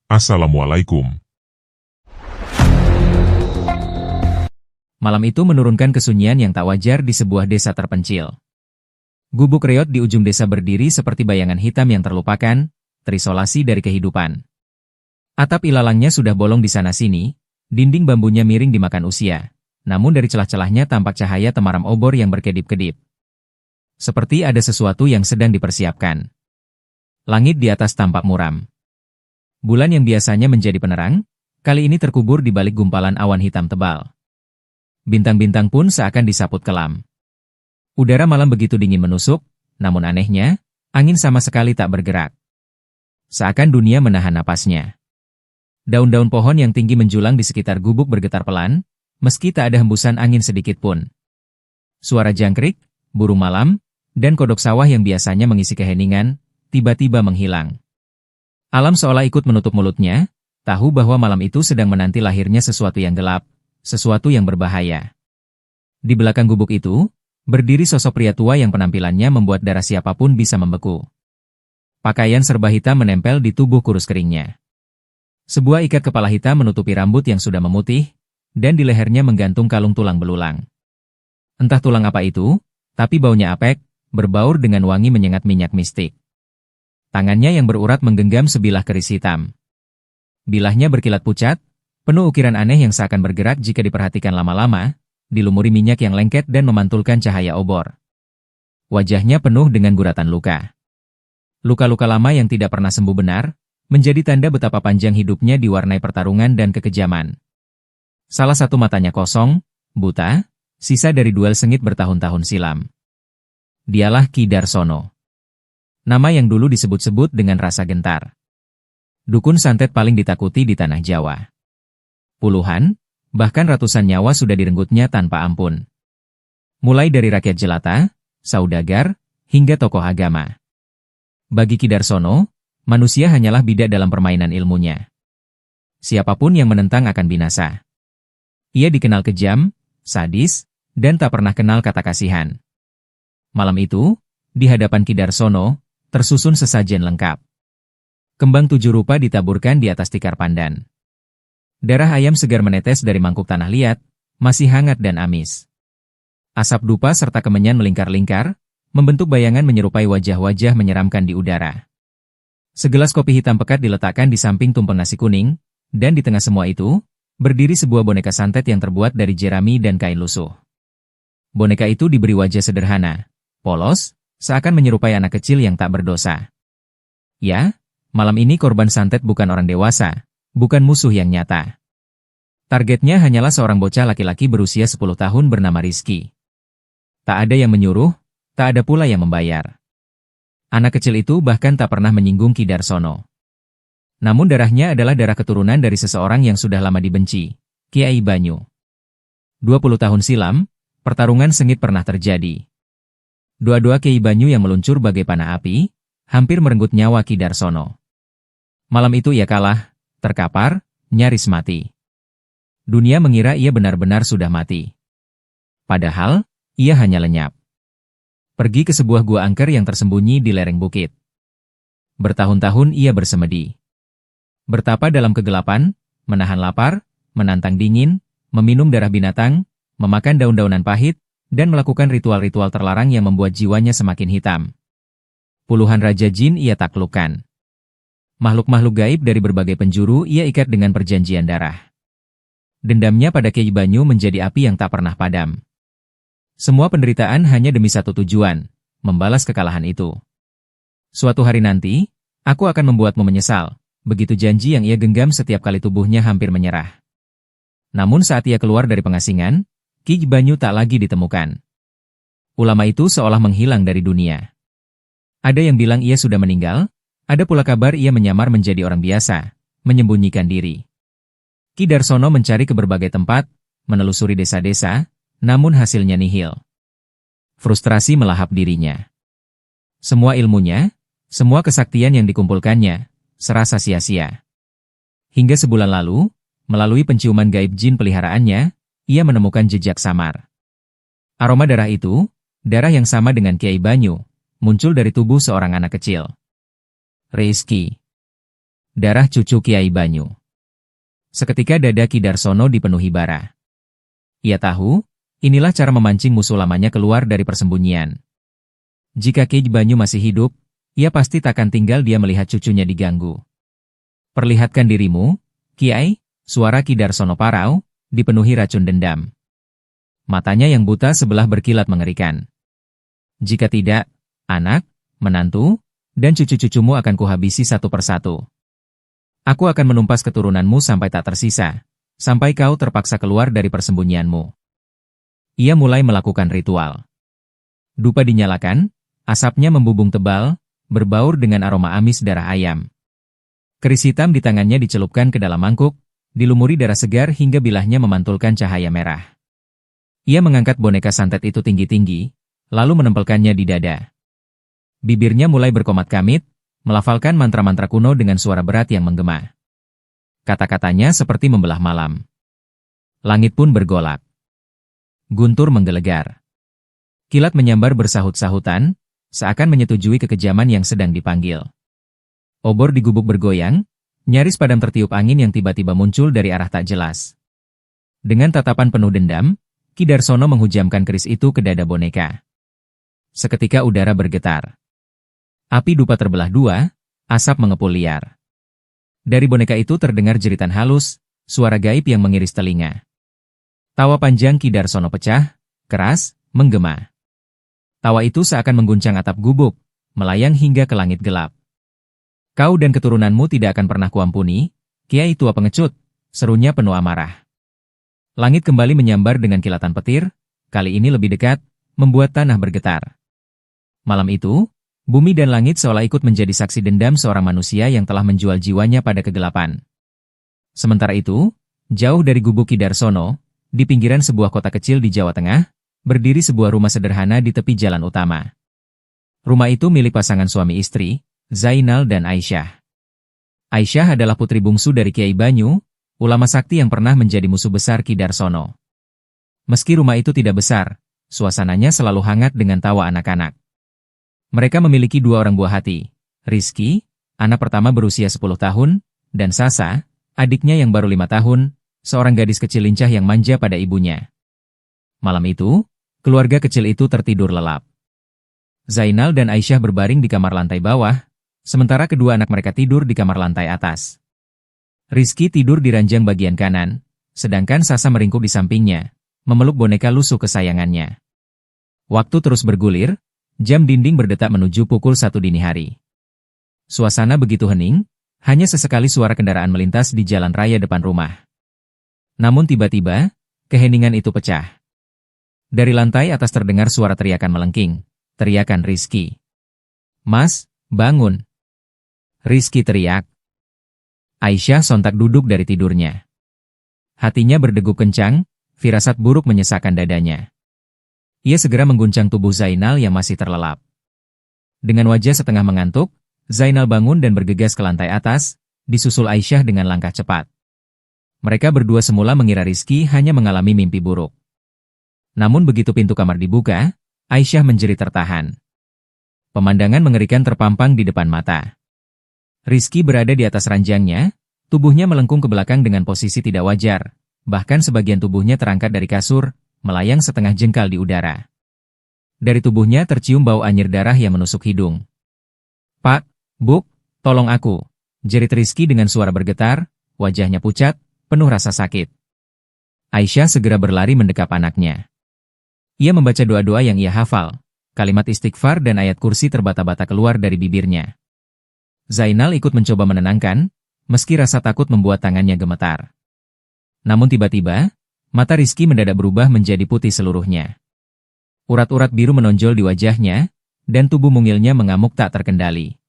Assalamualaikum. Malam itu menurunkan kesunyian yang tak wajar di sebuah desa terpencil. Gubuk reot di ujung desa berdiri seperti bayangan hitam yang terlupakan, terisolasi dari kehidupan. Atap ilalangnya sudah bolong di sana-sini, dinding bambunya miring dimakan usia, namun dari celah-celahnya tampak cahaya temaram obor yang berkedip-kedip. Seperti ada sesuatu yang sedang dipersiapkan. Langit di atas tampak muram. Bulan yang biasanya menjadi penerang, kali ini terkubur di balik gumpalan awan hitam tebal. Bintang-bintang pun seakan disaput kelam. Udara malam begitu dingin menusuk, namun anehnya, angin sama sekali tak bergerak. Seakan dunia menahan napasnya. Daun-daun pohon yang tinggi menjulang di sekitar gubuk bergetar pelan, meski tak ada hembusan angin sedikit pun. Suara jangkrik, burung malam, dan kodok sawah yang biasanya mengisi keheningan, tiba-tiba menghilang. Alam seolah ikut menutup mulutnya, tahu bahwa malam itu sedang menanti lahirnya sesuatu yang gelap, sesuatu yang berbahaya. Di belakang gubuk itu, berdiri sosok pria tua yang penampilannya membuat darah siapapun bisa membeku. Pakaian serba hitam menempel di tubuh kurus keringnya. Sebuah ikat kepala hitam menutupi rambut yang sudah memutih, dan di lehernya menggantung kalung tulang belulang. Entah tulang apa itu, tapi baunya apek, berbaur dengan wangi menyengat minyak mistik. Tangannya yang berurat menggenggam sebilah keris hitam. Bilahnya berkilat pucat, penuh ukiran aneh yang seakan bergerak jika diperhatikan lama-lama, dilumuri minyak yang lengket dan memantulkan cahaya obor. Wajahnya penuh dengan guratan luka. Luka-luka lama yang tidak pernah sembuh benar, menjadi tanda betapa panjang hidupnya diwarnai pertarungan dan kekejaman. Salah satu matanya kosong, buta, sisa dari duel sengit bertahun-tahun silam. Dialah Ki Darsono. Nama yang dulu disebut-sebut dengan rasa gentar. Dukun santet paling ditakuti di tanah Jawa. Puluhan, bahkan ratusan nyawa sudah direnggutnya tanpa ampun. Mulai dari rakyat jelata, saudagar, hingga tokoh agama. Bagi Ki Darsono, manusia hanyalah bidak dalam permainan ilmunya. Siapapun yang menentang akan binasa. Ia dikenal kejam, sadis, dan tak pernah kenal kata kasihan. Malam itu, di hadapan Ki Darsono, tersusun sesajen lengkap. Kembang 7 rupa ditaburkan di atas tikar pandan. Darah ayam segar menetes dari mangkuk tanah liat, masih hangat dan amis. Asap dupa serta kemenyan melingkar-lingkar, membentuk bayangan menyerupai wajah-wajah menyeramkan di udara. Segelas kopi hitam pekat diletakkan di samping tumpeng nasi kuning, dan di tengah semua itu, berdiri sebuah boneka santet yang terbuat dari jerami dan kain lusuh. Boneka itu diberi wajah sederhana, polos, seakan menyerupai anak kecil yang tak berdosa. Ya, malam ini korban santet bukan orang dewasa, bukan musuh yang nyata. Targetnya hanyalah seorang bocah laki-laki berusia 10 tahun bernama Rizky. Tak ada yang menyuruh, tak ada pula yang membayar. Anak kecil itu bahkan tak pernah menyinggung Ki Darsono. Namun darahnya adalah darah keturunan dari seseorang yang sudah lama dibenci, Kiai Banyu. 20 tahun silam, pertarungan sengit pernah terjadi. Dua-dua Kiai Banyu yang meluncur bagai panah api, hampir merenggut nyawa Ki Darsono. Malam itu ia kalah, terkapar, nyaris mati. Dunia mengira ia benar-benar sudah mati. Padahal, ia hanya lenyap. Pergi ke sebuah gua angker yang tersembunyi di lereng bukit. Bertahun-tahun ia bersemedi. Bertapa dalam kegelapan, menahan lapar, menantang dingin, meminum darah binatang, memakan daun-daunan pahit, dan melakukan ritual-ritual terlarang yang membuat jiwanya semakin hitam. Puluhan raja jin ia taklukkan. Makhluk-makhluk gaib dari berbagai penjuru ia ikat dengan perjanjian darah. Dendamnya pada Kiai Banyu menjadi api yang tak pernah padam. Semua penderitaan hanya demi satu tujuan, membalas kekalahan itu. Suatu hari nanti, aku akan membuatmu menyesal, begitu janji yang ia genggam setiap kali tubuhnya hampir menyerah. Namun saat ia keluar dari pengasingan, Kiai Banyu tak lagi ditemukan. Ulama itu seolah menghilang dari dunia. Ada yang bilang ia sudah meninggal, ada pula kabar ia menyamar menjadi orang biasa, menyembunyikan diri. Ki Darsono mencari ke berbagai tempat, menelusuri desa-desa, namun hasilnya nihil. Frustrasi melahap dirinya. Semua ilmunya, semua kesaktian yang dikumpulkannya, serasa sia-sia. Hingga sebulan lalu, melalui penciuman gaib jin peliharaannya, ia menemukan jejak samar. Aroma darah itu, darah yang sama dengan Kiai Banyu, muncul dari tubuh seorang anak kecil. Rizky. darah cucu Kiai Banyu. Seketika dada Ki Darsono dipenuhi bara. Ia tahu, inilah cara memancing musuh lamanya keluar dari persembunyian. Jika Kiai Banyu masih hidup, ia pasti takkan tinggal dia melihat cucunya diganggu. Perlihatkan dirimu, Kiai, suara Ki Darsono parau, dipenuhi racun dendam. Matanya yang buta sebelah berkilat mengerikan. Jika tidak, anak, menantu, dan cucu-cucumu akan kuhabisi satu persatu. Aku akan menumpas keturunanmu sampai tak tersisa, sampai kau terpaksa keluar dari persembunyianmu. Ia mulai melakukan ritual. Dupa dinyalakan, asapnya membubung tebal, berbaur dengan aroma amis darah ayam. Keris hitam di tangannya dicelupkan ke dalam mangkuk, dilumuri darah segar hingga bilahnya memantulkan cahaya merah. Ia mengangkat boneka santet itu tinggi-tinggi, lalu menempelkannya di dada. Bibirnya mulai berkomat-kamit, melafalkan mantra-mantra kuno dengan suara berat yang menggema. Kata-katanya seperti membelah malam. Langit pun bergolak. Guntur menggelegar. Kilat menyambar bersahut-sahutan, seakan menyetujui kekejaman yang sedang dipanggil. Obor di gubuk bergoyang, nyaris padam tertiup angin yang tiba-tiba muncul dari arah tak jelas. Dengan tatapan penuh dendam, Ki Darsono menghujamkan keris itu ke dada boneka. Seketika udara bergetar. Api dupa terbelah dua, asap mengepul liar. Dari boneka itu terdengar jeritan halus, suara gaib yang mengiris telinga. Tawa panjang Ki Darsono pecah, keras, menggema. Tawa itu seakan mengguncang atap gubuk, melayang hingga ke langit gelap. Kau dan keturunanmu tidak akan pernah kuampuni, Kiai tua pengecut, serunya penuh amarah. Langit kembali menyambar dengan kilatan petir, kali ini lebih dekat, membuat tanah bergetar. Malam itu, bumi dan langit seolah ikut menjadi saksi dendam seorang manusia yang telah menjual jiwanya pada kegelapan. Sementara itu, jauh dari gubuk Ki Darsono, di pinggiran sebuah kota kecil di Jawa Tengah, berdiri sebuah rumah sederhana di tepi jalan utama. Rumah itu milik pasangan suami istri, Zainal dan Aisyah. Aisyah adalah putri bungsu dari Kiai Banyu, ulama sakti yang pernah menjadi musuh besar Ki Darsono. Meski rumah itu tidak besar, suasananya selalu hangat dengan tawa anak-anak. Mereka memiliki dua orang buah hati, Rizky, anak pertama berusia 10 tahun, dan Sasa, adiknya yang baru 5 tahun, seorang gadis kecil lincah yang manja pada ibunya. Malam itu, keluarga kecil itu tertidur lelap. Zainal dan Aisyah berbaring di kamar lantai bawah, sementara kedua anak mereka tidur di kamar lantai atas. Rizky tidur di ranjang bagian kanan, sedangkan Sasa meringkuk di sampingnya, memeluk boneka lusuh kesayangannya. Waktu terus bergulir, jam dinding berdetak menuju pukul 1 dini hari. Suasana begitu hening, hanya sesekali suara kendaraan melintas di jalan raya depan rumah. Namun tiba-tiba, keheningan itu pecah. Dari lantai atas terdengar suara teriakan melengking, teriakan Rizky. "Mas, bangun!" Rizky teriak. Aisyah sontak duduk dari tidurnya. Hatinya berdegup kencang, firasat buruk menyesakkan dadanya. Ia segera mengguncang tubuh Zainal yang masih terlelap. Dengan wajah setengah mengantuk, Zainal bangun dan bergegas ke lantai atas, disusul Aisyah dengan langkah cepat. Mereka berdua semula mengira Rizky hanya mengalami mimpi buruk. Namun begitu pintu kamar dibuka, Aisyah menjerit tertahan. Pemandangan mengerikan terpampang di depan mata. Rizky berada di atas ranjangnya, tubuhnya melengkung ke belakang dengan posisi tidak wajar, bahkan sebagian tubuhnya terangkat dari kasur, melayang setengah jengkal di udara. Dari tubuhnya tercium bau anyir darah yang menusuk hidung. "Pak, Bu, tolong aku," jerit Rizky dengan suara bergetar, wajahnya pucat, penuh rasa sakit. Aisyah segera berlari mendekap anaknya. Ia membaca doa-doa yang ia hafal, kalimat istighfar dan ayat kursi terbata-bata keluar dari bibirnya. Zainal ikut mencoba menenangkan, meski rasa takut membuat tangannya gemetar. Namun tiba-tiba, mata Rizky mendadak berubah menjadi putih seluruhnya. Urat-urat biru menonjol di wajahnya, dan tubuh mungilnya mengamuk tak terkendali.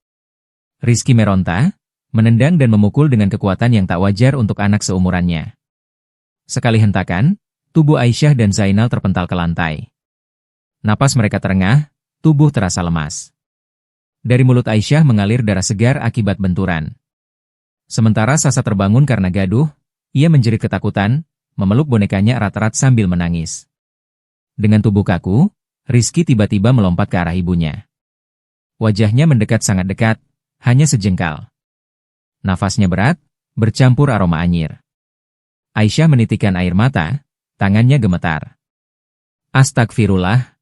Rizky meronta, menendang dan memukul dengan kekuatan yang tak wajar untuk anak seumurannya. Sekali hentakan, tubuh Aisyah dan Zainal terpental ke lantai. Napas mereka terengah, tubuh terasa lemas. Dari mulut Aisyah mengalir darah segar akibat benturan. Sementara Sasa terbangun karena gaduh, ia menjerit ketakutan, memeluk bonekanya erat-erat sambil menangis. Dengan tubuh kaku, Rizky tiba-tiba melompat ke arah ibunya. Wajahnya mendekat sangat dekat, hanya sejengkal. Nafasnya berat, bercampur aroma anyir. Aisyah menitikkan air mata, tangannya gemetar. Astagfirullah.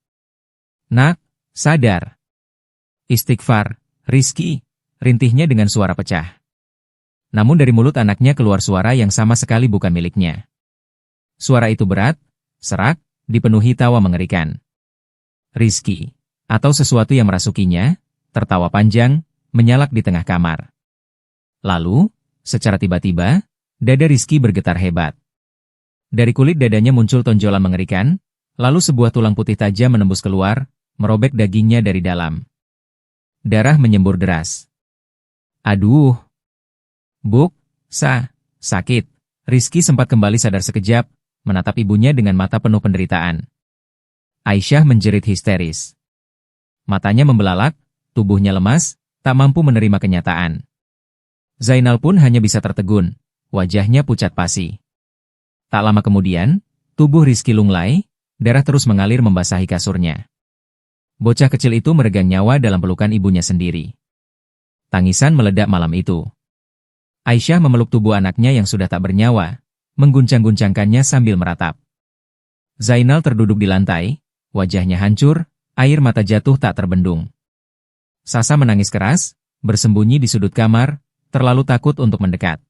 Nak, sadar. Istighfar, Rizky, rintihnya dengan suara pecah. Namun dari mulut anaknya keluar suara yang sama sekali bukan miliknya. Suara itu berat, serak, dipenuhi tawa mengerikan. Rizky, atau sesuatu yang merasukinya, tertawa panjang, menyalak di tengah kamar. Lalu, secara tiba-tiba, dada Rizky bergetar hebat. Dari kulit dadanya muncul tonjolan mengerikan, lalu sebuah tulang putih tajam menembus keluar, merobek dagingnya dari dalam. Darah menyembur deras. Aduh! Buk, sakit. Rizky sempat kembali sadar sekejap, menatap ibunya dengan mata penuh penderitaan. Aisyah menjerit histeris. Matanya membelalak, tubuhnya lemas, tak mampu menerima kenyataan. Zainal pun hanya bisa tertegun, wajahnya pucat pasi. Tak lama kemudian, tubuh Rizky lunglai, darah terus mengalir membasahi kasurnya. Bocah kecil itu meregang nyawa dalam pelukan ibunya sendiri. Tangisan meledak malam itu. Aisyah memeluk tubuh anaknya yang sudah tak bernyawa, mengguncang-guncangkannya sambil meratap. Zainal terduduk di lantai, wajahnya hancur, air mata jatuh tak terbendung. Sasa menangis keras, bersembunyi di sudut kamar, terlalu takut untuk mendekat.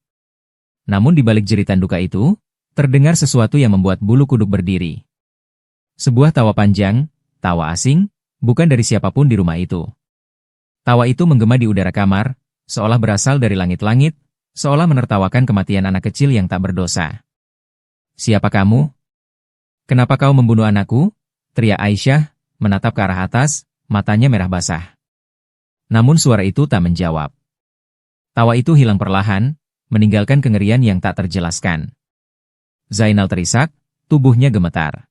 Namun di balik jeritan duka itu, terdengar sesuatu yang membuat bulu kuduk berdiri. Sebuah tawa panjang, tawa asing, bukan dari siapapun di rumah itu. Tawa itu menggema di udara kamar, seolah berasal dari langit-langit, seolah menertawakan kematian anak kecil yang tak berdosa. Siapa kamu? Kenapa kau membunuh anakku? Teriak Aisyah, menatap ke arah atas, matanya merah basah. Namun suara itu tak menjawab. Tawa itu hilang perlahan, meninggalkan kengerian yang tak terjelaskan. Zainal terisak, tubuhnya gemetar.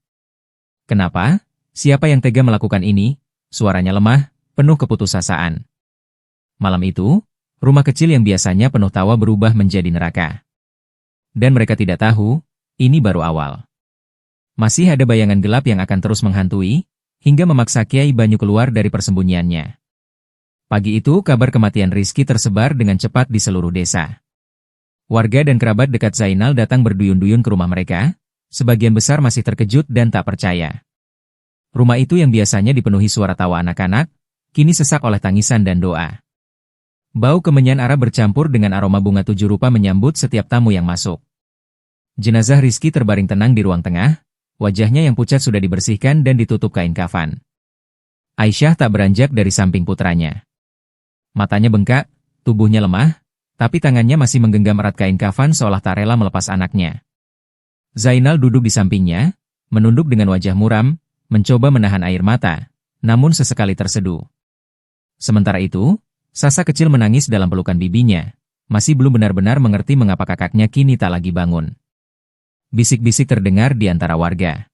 Kenapa? Siapa yang tega melakukan ini? Suaranya lemah, penuh keputusasaan. Malam itu, rumah kecil yang biasanya penuh tawa berubah menjadi neraka. Dan mereka tidak tahu, ini baru awal. Masih ada bayangan gelap yang akan terus menghantui, hingga memaksa Kiai Banyu keluar dari persembunyiannya. Pagi itu kabar kematian Rizky tersebar dengan cepat di seluruh desa. Warga dan kerabat dekat Zainal datang berduyun-duyun ke rumah mereka, sebagian besar masih terkejut dan tak percaya. Rumah itu yang biasanya dipenuhi suara tawa anak-anak, kini sesak oleh tangisan dan doa. Bau kemenyan arab bercampur dengan aroma bunga tujuh rupa menyambut setiap tamu yang masuk. Jenazah Rizky terbaring tenang di ruang tengah, wajahnya yang pucat sudah dibersihkan dan ditutup kain kafan. Aisyah tak beranjak dari samping putranya. Matanya bengkak, tubuhnya lemah, tapi tangannya masih menggenggam erat kain kafan seolah tak rela melepas anaknya. Zainal duduk di sampingnya, menunduk dengan wajah muram, mencoba menahan air mata, namun sesekali terseduh. Sementara itu, Sasa kecil menangis dalam pelukan bibinya, masih belum benar-benar mengerti mengapa kakaknya kini tak lagi bangun. Bisik-bisik terdengar di antara warga.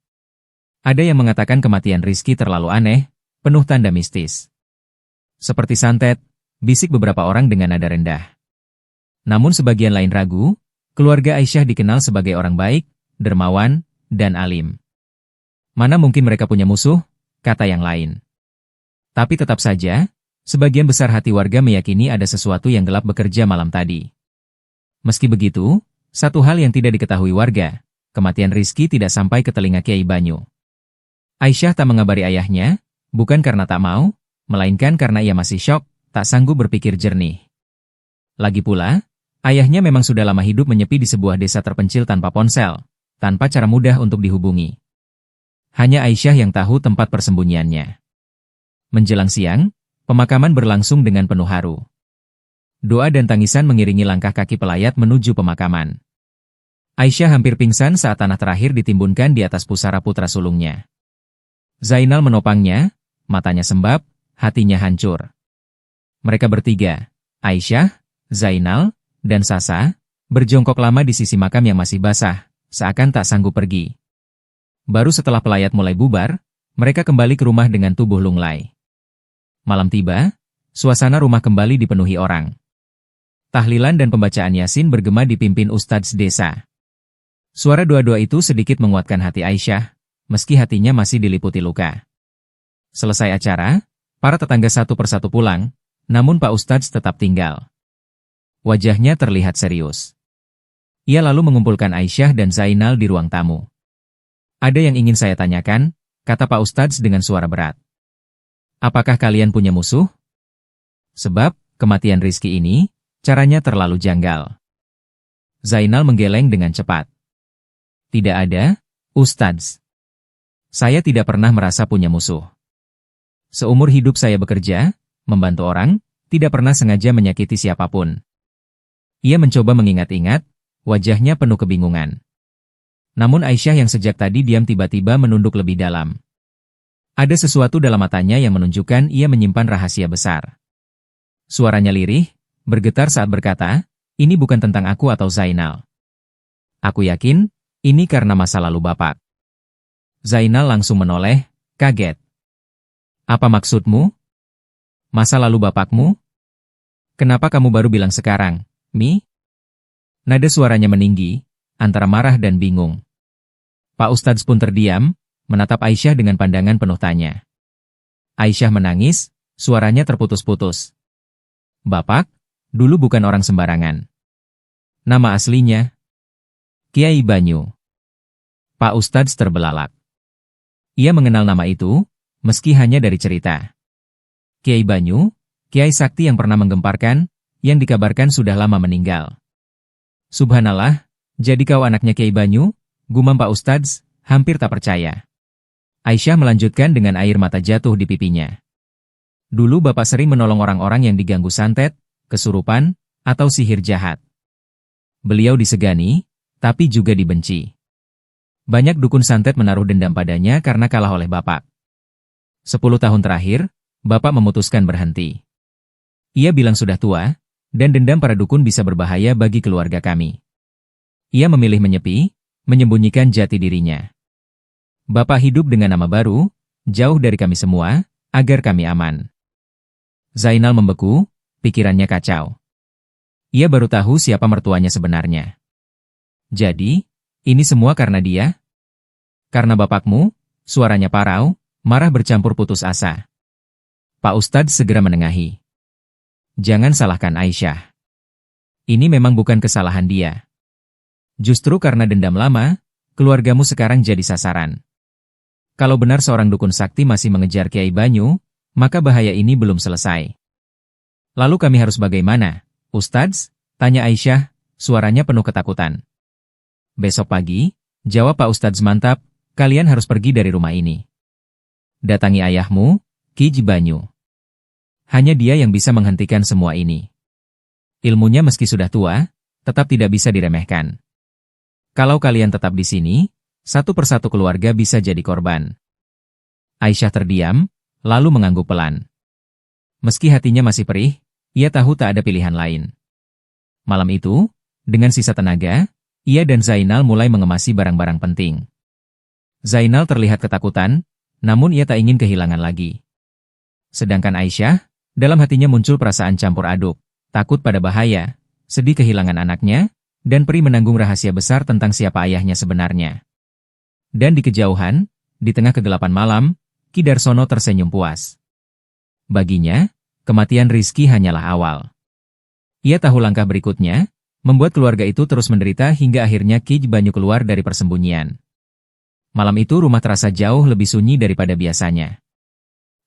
Ada yang mengatakan kematian Rizky terlalu aneh, penuh tanda mistis. Seperti santet, bisik beberapa orang dengan nada rendah. Namun sebagian lain ragu, keluarga Aisyah dikenal sebagai orang baik, dermawan, dan alim. Mana mungkin mereka punya musuh, kata yang lain. Tapi tetap saja, sebagian besar hati warga meyakini ada sesuatu yang gelap bekerja malam tadi. Meski begitu, satu hal yang tidak diketahui warga, kematian Rizky tidak sampai ke telinga Kiai Banyu. Aisyah tak mengabari ayahnya, bukan karena tak mau, melainkan karena ia masih syok, tak sanggup berpikir jernih. Lagi pula, ayahnya memang sudah lama hidup menyepi di sebuah desa terpencil tanpa ponsel, tanpa cara mudah untuk dihubungi. Hanya Aisyah yang tahu tempat persembunyiannya. Menjelang siang, pemakaman berlangsung dengan penuh haru. Doa dan tangisan mengiringi langkah kaki pelayat menuju pemakaman. Aisyah hampir pingsan saat tanah terakhir ditimbunkan di atas pusara putra sulungnya. Zainal menopangnya, matanya sembab, hatinya hancur. Mereka bertiga, Aisyah, Zainal, dan Sasa, berjongkok lama di sisi makam yang masih basah, seakan tak sanggup pergi. Baru setelah pelayat mulai bubar, mereka kembali ke rumah dengan tubuh lunglai. Malam tiba, suasana rumah kembali dipenuhi orang. Tahlilan dan pembacaan Yasin bergema dipimpin ustadz desa. Suara doa-doa itu sedikit menguatkan hati Aisyah, meski hatinya masih diliputi luka. Selesai acara, para tetangga satu persatu pulang, namun Pak Ustadz tetap tinggal. Wajahnya terlihat serius. Ia lalu mengumpulkan Aisyah dan Zainal di ruang tamu. "Ada yang ingin saya tanyakan," kata Pak Ustadz dengan suara berat. "Apakah kalian punya musuh? Sebab, kematian Rizky ini, caranya terlalu janggal." Zainal menggeleng dengan cepat. "Tidak ada, Ustadz. Saya tidak pernah merasa punya musuh. Seumur hidup saya bekerja, membantu orang, tidak pernah sengaja menyakiti siapapun." Ia mencoba mengingat-ingat, wajahnya penuh kebingungan. Namun Aisyah yang sejak tadi diam tiba-tiba menunduk lebih dalam. Ada sesuatu dalam matanya yang menunjukkan ia menyimpan rahasia besar. Suaranya lirih, bergetar saat berkata, "Ini bukan tentang aku atau Zainal. Aku yakin, ini karena masa lalu Bapak." Zainal langsung menoleh, kaget. "Apa maksudmu? Masa lalu bapakmu? Kenapa kamu baru bilang sekarang, Mi?" Nada suaranya meninggi, antara marah dan bingung. Pak Ustadz pun terdiam, menatap Aisyah dengan pandangan penuh tanya. Aisyah menangis, suaranya terputus-putus. "Bapak, dulu bukan orang sembarangan. Nama aslinya Kiai Banyu." Pak Ustadz terbelalak. Ia mengenal nama itu, meski hanya dari cerita. Kiai Banyu, Kiai Sakti yang pernah menggemparkan, yang dikabarkan sudah lama meninggal. "Subhanallah, jadi kau anaknya Kiai Banyu?" gumam Pak Ustadz, hampir tak percaya. Aisyah melanjutkan dengan air mata jatuh di pipinya. "Dulu Bapak sering menolong orang-orang yang diganggu santet, kesurupan, atau sihir jahat. Beliau disegani, tapi juga dibenci. Banyak dukun santet menaruh dendam padanya karena kalah oleh Bapak. 10 tahun terakhir, Bapak memutuskan berhenti. Ia bilang sudah tua, dan dendam para dukun bisa berbahaya bagi keluarga kami. Ia memilih menyepi, menyembunyikan jati dirinya. Bapak hidup dengan nama baru, jauh dari kami semua, agar kami aman." Zainal membeku, pikirannya kacau. Ia baru tahu siapa mertuanya sebenarnya. "Jadi, ini semua karena dia? Karena bapakmu?" Suaranya parau, marah bercampur putus asa. Pak Ustadz segera menengahi. "Jangan salahkan Aisyah. Ini memang bukan kesalahan dia. Justru karena dendam lama, keluargamu sekarang jadi sasaran. Kalau benar seorang dukun sakti masih mengejar Kiai Banyu, maka bahaya ini belum selesai." "Lalu kami harus bagaimana, Ustadz?" tanya Aisyah, suaranya penuh ketakutan. "Besok pagi," jawab Pak Ustadz mantap, "kalian harus pergi dari rumah ini. Datangi ayahmu, Ki Banyu. Hanya dia yang bisa menghentikan semua ini. Ilmunya meski sudah tua, tetap tidak bisa diremehkan. Kalau kalian tetap di sini, satu persatu keluarga bisa jadi korban." Aisyah terdiam, lalu mengangguk pelan. Meski hatinya masih perih, ia tahu tak ada pilihan lain. Malam itu, dengan sisa tenaga, ia dan Zainal mulai mengemasi barang-barang penting. Zainal terlihat ketakutan, namun ia tak ingin kehilangan lagi. Sedangkan Aisyah, dalam hatinya muncul perasaan campur aduk, takut pada bahaya, sedih kehilangan anaknya, dan perih menanggung rahasia besar tentang siapa ayahnya sebenarnya. Dan di kejauhan, di tengah kegelapan malam, Ki Darsono tersenyum puas. Baginya, kematian Rizky hanyalah awal. Ia tahu langkah berikutnya, membuat keluarga itu terus menderita hingga akhirnya Ki Banyu keluar dari persembunyian. Malam itu rumah terasa jauh lebih sunyi daripada biasanya.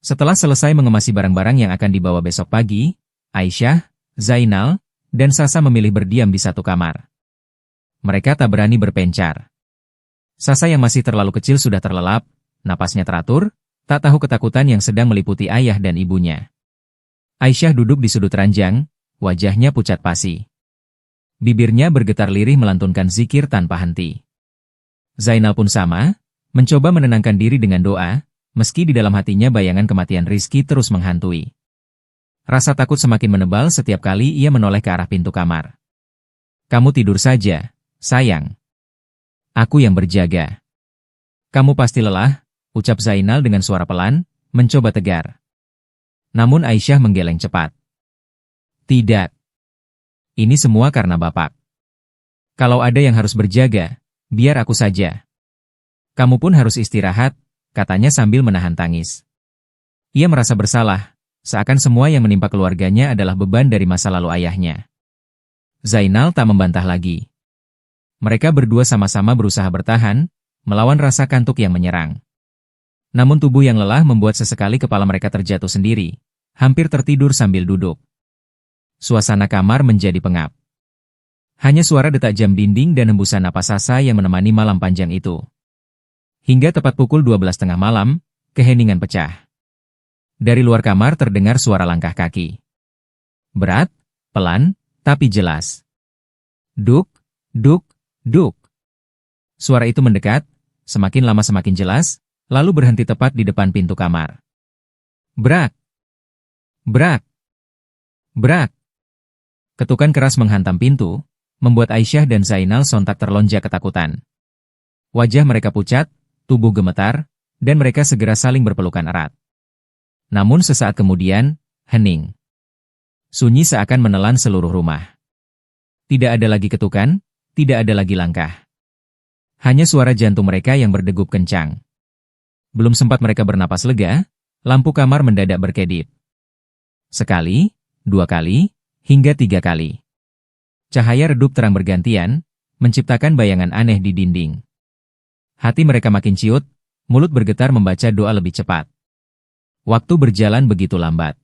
Setelah selesai mengemasi barang-barang yang akan dibawa besok pagi, Aisyah, Zainal, dan Sasa memilih berdiam di satu kamar. Mereka tak berani berpencar. Sasa yang masih terlalu kecil sudah terlelap, napasnya teratur, tak tahu ketakutan yang sedang meliputi ayah dan ibunya. Aisyah duduk di sudut ranjang, wajahnya pucat pasi. Bibirnya bergetar lirih melantunkan zikir tanpa henti. Zainal pun sama, mencoba menenangkan diri dengan doa, meski di dalam hatinya bayangan kematian Rizky terus menghantui. Rasa takut semakin menebal setiap kali ia menoleh ke arah pintu kamar. "Kamu tidur saja, sayang. Aku yang berjaga." "Kamu pasti lelah," ucap Zainal dengan suara pelan, mencoba tegar. Namun Aisyah menggeleng cepat. "Tidak. Ini semua karena Bapak. Kalau ada yang harus berjaga, biar aku saja. Kamu pun harus istirahat," katanya sambil menahan tangis. Ia merasa bersalah, seakan semua yang menimpa keluarganya adalah beban dari masa lalu ayahnya. Zainal tak membantah lagi. Mereka berdua sama-sama berusaha bertahan, melawan rasa kantuk yang menyerang. Namun tubuh yang lelah membuat sesekali kepala mereka terjatuh sendiri, hampir tertidur sambil duduk. Suasana kamar menjadi pengap. Hanya suara detak jam dinding dan hembusan napas Sasa yang menemani malam panjang itu. Hingga tepat pukul 12 tengah malam, keheningan pecah. Dari luar kamar terdengar suara langkah kaki. Berat, pelan, tapi jelas. Duk, duk, duk. Suara itu mendekat, semakin lama semakin jelas, lalu berhenti tepat di depan pintu kamar. Brak! Brak! Brak! Ketukan keras menghantam pintu, membuat Aisyah dan Zainal sontak terlonjak ketakutan. Wajah mereka pucat, tubuh gemetar, dan mereka segera saling berpelukan erat. Namun sesaat kemudian, hening. Sunyi seakan menelan seluruh rumah. Tidak ada lagi ketukan, tidak ada lagi langkah. Hanya suara jantung mereka yang berdegup kencang. Belum sempat mereka bernapas lega, lampu kamar mendadak berkedip. Sekali, 2 kali, hingga 3 kali. Cahaya redup terang bergantian, menciptakan bayangan aneh di dinding. Hati mereka makin ciut, mulut bergetar membaca doa lebih cepat. Waktu berjalan begitu lambat.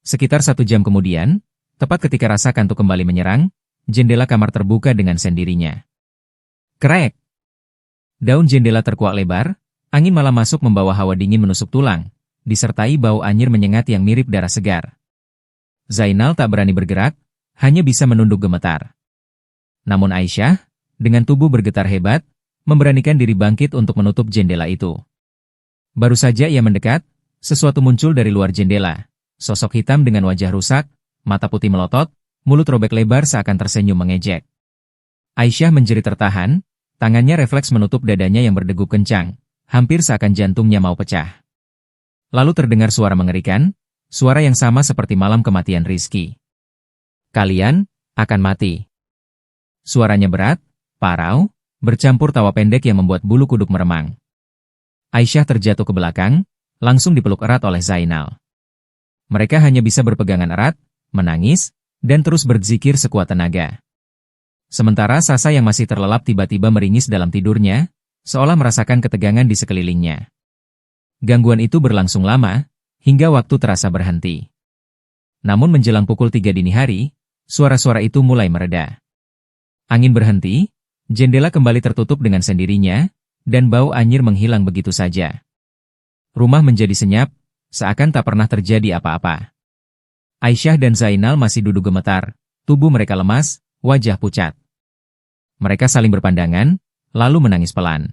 Sekitar 1 jam kemudian, tepat ketika rasa kantuk kembali menyerang, jendela kamar terbuka dengan sendirinya. Krek! Daun jendela terkuak lebar, angin malam masuk membawa hawa dingin menusuk tulang, disertai bau anyir menyengat yang mirip darah segar. Zainal tak berani bergerak, hanya bisa menunduk gemetar. Namun Aisyah, dengan tubuh bergetar hebat, memberanikan diri bangkit untuk menutup jendela itu. Baru saja ia mendekat, sesuatu muncul dari luar jendela. Sosok hitam dengan wajah rusak, mata putih melotot, mulut robek lebar seakan tersenyum mengejek. Aisyah menjerit tertahan, tangannya refleks menutup dadanya yang berdegup kencang, hampir seakan jantungnya mau pecah. Lalu terdengar suara mengerikan, suara yang sama seperti malam kematian Rizky. Kalian akan mati. Suaranya berat, parau, bercampur tawa pendek yang membuat bulu kuduk meremang. Aisyah terjatuh ke belakang, langsung dipeluk erat oleh Zainal. Mereka hanya bisa berpegangan erat, menangis, dan terus berzikir sekuat tenaga. Sementara Sasa yang masih terlelap tiba-tiba meringis dalam tidurnya, seolah merasakan ketegangan di sekelilingnya. Gangguan itu berlangsung lama, hingga waktu terasa berhenti. Namun menjelang pukul 3 dini hari, suara-suara itu mulai mereda. Angin berhenti, jendela kembali tertutup dengan sendirinya, dan bau anyir menghilang begitu saja. Rumah menjadi senyap, seakan tak pernah terjadi apa-apa. Aisyah dan Zainal masih duduk gemetar, tubuh mereka lemas, wajah pucat. Mereka saling berpandangan, lalu menangis pelan.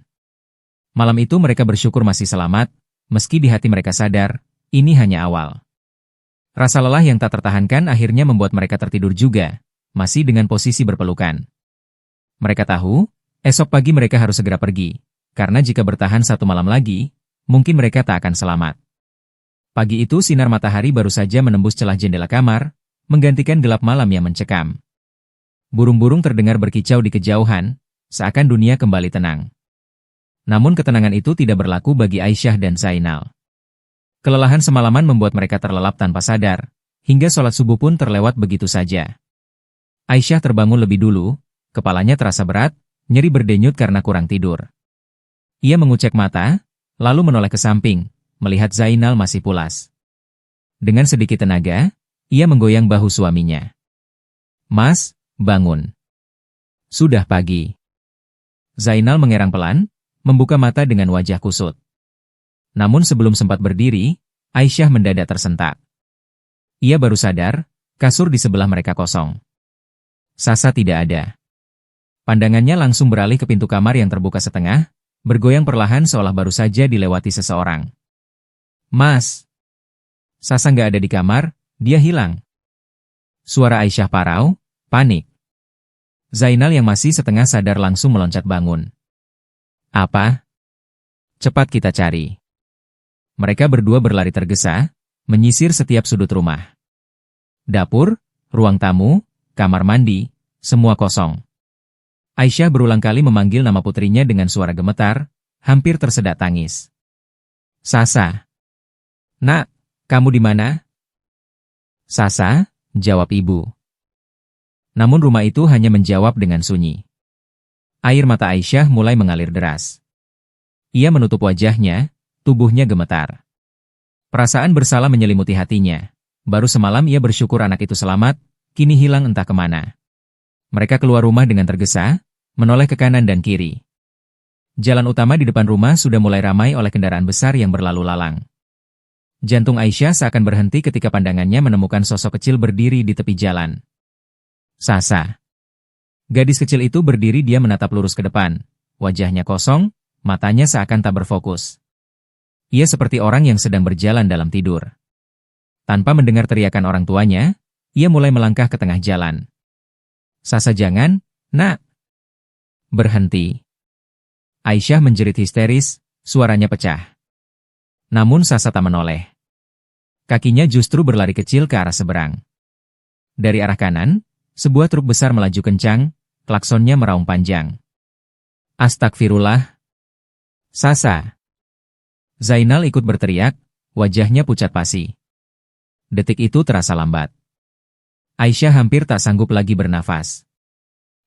Malam itu mereka bersyukur masih selamat, meski di hati mereka sadar, ini hanya awal. Rasa lelah yang tak tertahankan akhirnya membuat mereka tertidur juga, masih dengan posisi berpelukan. Mereka tahu, esok pagi mereka harus segera pergi, karena jika bertahan 1 malam lagi, mungkin mereka tak akan selamat. Pagi itu sinar matahari baru saja menembus celah jendela kamar, menggantikan gelap malam yang mencekam. Burung-burung terdengar berkicau di kejauhan, seakan dunia kembali tenang. Namun ketenangan itu tidak berlaku bagi Aisyah dan Zainal. Kelelahan semalaman membuat mereka terlelap tanpa sadar, hingga sholat subuh pun terlewat begitu saja. Aisyah terbangun lebih dulu, kepalanya terasa berat, nyeri berdenyut karena kurang tidur. Ia mengucek mata, lalu menoleh ke samping, melihat Zainal masih pulas. Dengan sedikit tenaga, ia menggoyang bahu suaminya. "Mas, bangun. Sudah pagi." Zainal mengerang pelan, membuka mata dengan wajah kusut. Namun sebelum sempat berdiri, Aisyah mendadak tersentak. Ia baru sadar, kasur di sebelah mereka kosong. Sasa tidak ada. Pandangannya langsung beralih ke pintu kamar yang terbuka setengah, bergoyang perlahan seolah baru saja dilewati seseorang. "Mas!" Sasa nggak ada di kamar, dia hilang. Suara Aisyah parau, panik. Zainal yang masih setengah sadar langsung meloncat bangun. "Apa? Cepat kita cari." Mereka berdua berlari tergesa, menyisir setiap sudut rumah. Dapur, ruang tamu, kamar mandi, semua kosong. Aisyah berulang kali memanggil nama putrinya dengan suara gemetar, hampir tersedak tangis. "Sasa. Nak, kamu di mana?" "Sasa," jawab ibu. Namun rumah itu hanya menjawab dengan sunyi. Air mata Aisyah mulai mengalir deras. Ia menutup wajahnya, tubuhnya gemetar. Perasaan bersalah menyelimuti hatinya. Baru semalam ia bersyukur anak itu selamat, kini hilang entah kemana. Mereka keluar rumah dengan tergesa, menoleh ke kanan dan kiri. Jalan utama di depan rumah sudah mulai ramai oleh kendaraan besar yang berlalu lalang. Jantung Aisyah seakan berhenti ketika pandangannya menemukan sosok kecil berdiri di tepi jalan. Sasa. Gadis kecil itu berdiri, dia menatap lurus ke depan. Wajahnya kosong, matanya seakan tak berfokus. Ia seperti orang yang sedang berjalan dalam tidur. Tanpa mendengar teriakan orang tuanya, ia mulai melangkah ke tengah jalan. Sasa, jangan, nak. Berhenti. Aisyah menjerit histeris, suaranya pecah. Namun Sasa tak menoleh. Kakinya justru berlari kecil ke arah seberang. Dari arah kanan, sebuah truk besar melaju kencang, klaksonnya meraung panjang. Astagfirullah. Sasa. Zainal ikut berteriak, wajahnya pucat pasi. Detik itu terasa lambat. Aisyah hampir tak sanggup lagi bernafas.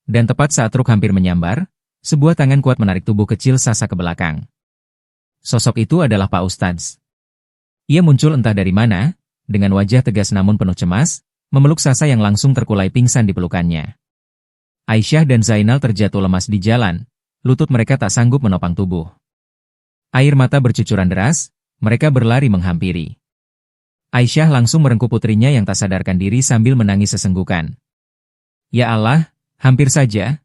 Dan tepat saat truk hampir menyambar, sebuah tangan kuat menarik tubuh kecil Sasa ke belakang. Sosok itu adalah Pak Ustadz. Ia muncul entah dari mana, dengan wajah tegas namun penuh cemas, memeluk Sasa yang langsung terkulai pingsan di pelukannya. Aisyah dan Zainal terjatuh lemas di jalan, lutut mereka tak sanggup menopang tubuh. Air mata bercucuran deras, mereka berlari menghampiri. Aisyah langsung merengkuh putrinya yang tak sadarkan diri sambil menangis sesenggukan. Ya Allah, hampir saja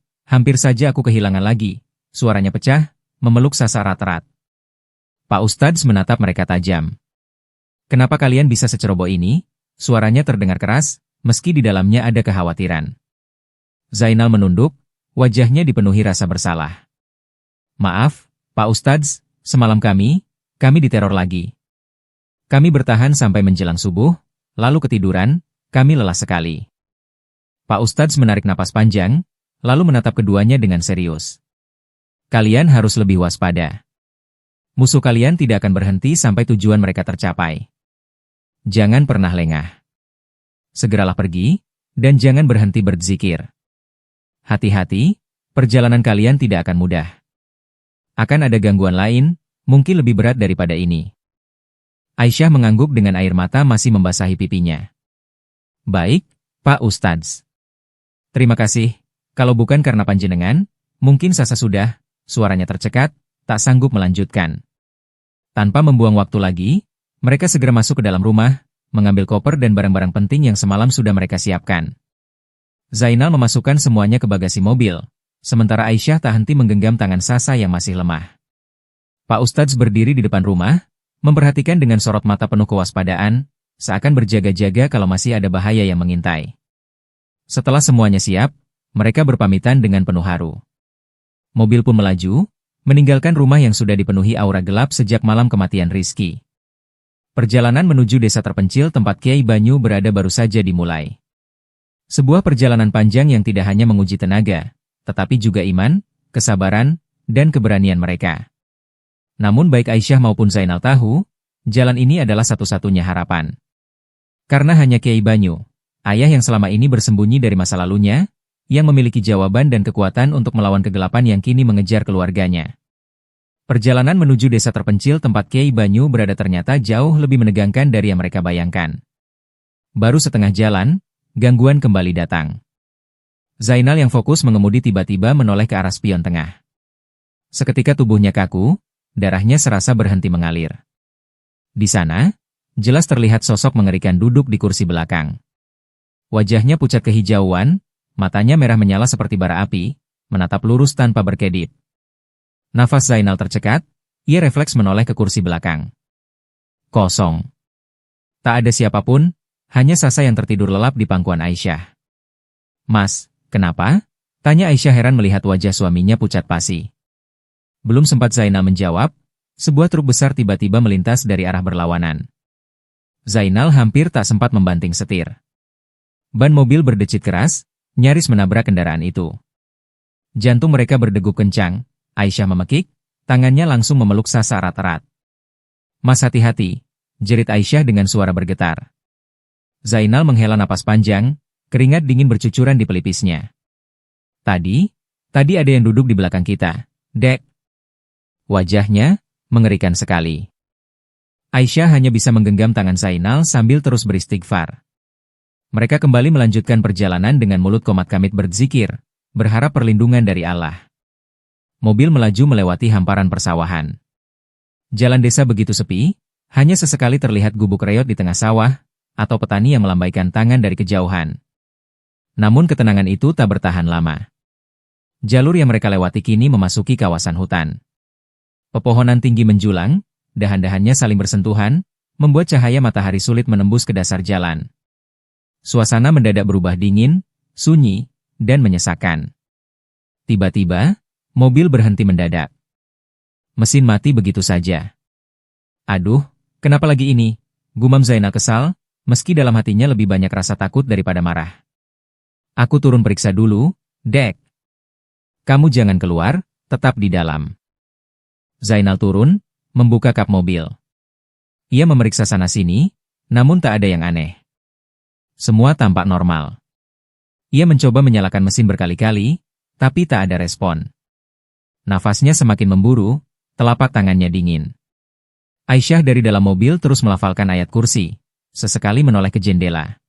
aku kehilangan lagi, suaranya pecah, memeluk Sasa erat-erat. Pak Ustadz menatap mereka tajam. Kenapa kalian bisa seceroboh ini? Suaranya terdengar keras, meski di dalamnya ada kekhawatiran. Zainal menunduk, wajahnya dipenuhi rasa bersalah. Maaf, Pak Ustadz, semalam kami diteror lagi. Kami bertahan sampai menjelang subuh, lalu ketiduran, kami lelah sekali. Pak Ustadz menarik napas panjang, lalu menatap keduanya dengan serius. Kalian harus lebih waspada. Musuh kalian tidak akan berhenti sampai tujuan mereka tercapai. Jangan pernah lengah. Segeralah pergi, dan jangan berhenti berzikir. Hati-hati, perjalanan kalian tidak akan mudah. Akan ada gangguan lain, mungkin lebih berat daripada ini. Aisyah mengangguk dengan air mata masih membasahi pipinya. Baik, Pak Ustadz. Terima kasih, kalau bukan karena panjenengan, mungkin Sasa sudah, suaranya tercekat, tak sanggup melanjutkan. Tanpa membuang waktu lagi, mereka segera masuk ke dalam rumah, mengambil koper dan barang-barang penting yang semalam sudah mereka siapkan. Zainal memasukkan semuanya ke bagasi mobil, sementara Aisyah tak henti menggenggam tangan Sasa yang masih lemah. Pak Ustadz berdiri di depan rumah, memperhatikan dengan sorot mata penuh kewaspadaan, seakan berjaga-jaga kalau masih ada bahaya yang mengintai. Setelah semuanya siap, mereka berpamitan dengan penuh haru. Mobil pun melaju, meninggalkan rumah yang sudah dipenuhi aura gelap sejak malam kematian Rizky. Perjalanan menuju desa terpencil tempat Kiai Banyu berada baru saja dimulai. Sebuah perjalanan panjang yang tidak hanya menguji tenaga, tetapi juga iman, kesabaran, dan keberanian mereka. Namun baik Aisyah maupun Zainal tahu, jalan ini adalah satu-satunya harapan. Karena hanya Kiai Banyu, ayah yang selama ini bersembunyi dari masa lalunya, yang memiliki jawaban dan kekuatan untuk melawan kegelapan yang kini mengejar keluarganya. Perjalanan menuju desa terpencil tempat Kiai Banyu berada ternyata jauh lebih menegangkan dari yang mereka bayangkan. Baru setengah jalan, gangguan kembali datang. Zainal yang fokus mengemudi tiba-tiba menoleh ke arah spion tengah. Seketika tubuhnya kaku, darahnya serasa berhenti mengalir. Di sana, jelas terlihat sosok mengerikan duduk di kursi belakang. Wajahnya pucat kehijauan, matanya merah menyala seperti bara api, menatap lurus tanpa berkedip. Nafas Zainal tercekat, ia refleks menoleh ke kursi belakang. Kosong. Tak ada siapapun, hanya Sasa yang tertidur lelap di pangkuan Aisyah. Mas, kenapa? Tanya Aisyah heran melihat wajah suaminya pucat pasi. Belum sempat Zainal menjawab, sebuah truk besar tiba-tiba melintas dari arah berlawanan. Zainal hampir tak sempat membanting setir. Ban mobil berdecit keras, nyaris menabrak kendaraan itu. Jantung mereka berdegup kencang. Aisyah memekik, tangannya langsung memeluk Sasa erat-erat. Mas, hati-hati, jerit Aisyah dengan suara bergetar. Zainal menghela napas panjang, Keringat dingin bercucuran di pelipisnya. Tadi ada yang duduk di belakang kita, Dek. Wajahnya mengerikan sekali. Aisyah hanya bisa menggenggam tangan Zainal sambil terus beristighfar. Mereka kembali melanjutkan perjalanan dengan mulut komat kamit berzikir, berharap perlindungan dari Allah. Mobil melaju melewati hamparan persawahan. Jalan desa begitu sepi, hanya sesekali terlihat gubuk reot di tengah sawah, atau petani yang melambaikan tangan dari kejauhan. Namun ketenangan itu tak bertahan lama. Jalur yang mereka lewati kini memasuki kawasan hutan. Pepohonan tinggi menjulang, dahan-dahannya saling bersentuhan, membuat cahaya matahari sulit menembus ke dasar jalan. Suasana mendadak berubah dingin, sunyi, dan menyesakan. Tiba-tiba, mobil berhenti mendadak. Mesin mati begitu saja. Aduh, kenapa lagi ini? Gumam Zainal kesal, meski dalam hatinya lebih banyak rasa takut daripada marah. Aku turun periksa dulu, Dek. Kamu jangan keluar, tetap di dalam. Zainal turun, membuka kap mobil. Ia memeriksa sana-sini, namun tak ada yang aneh. Semua tampak normal. Ia mencoba menyalakan mesin berkali-kali, tapi tak ada respon. Nafasnya semakin memburu, telapak tangannya dingin. Aisyah dari dalam mobil terus melafalkan ayat kursi, sesekali menoleh ke jendela.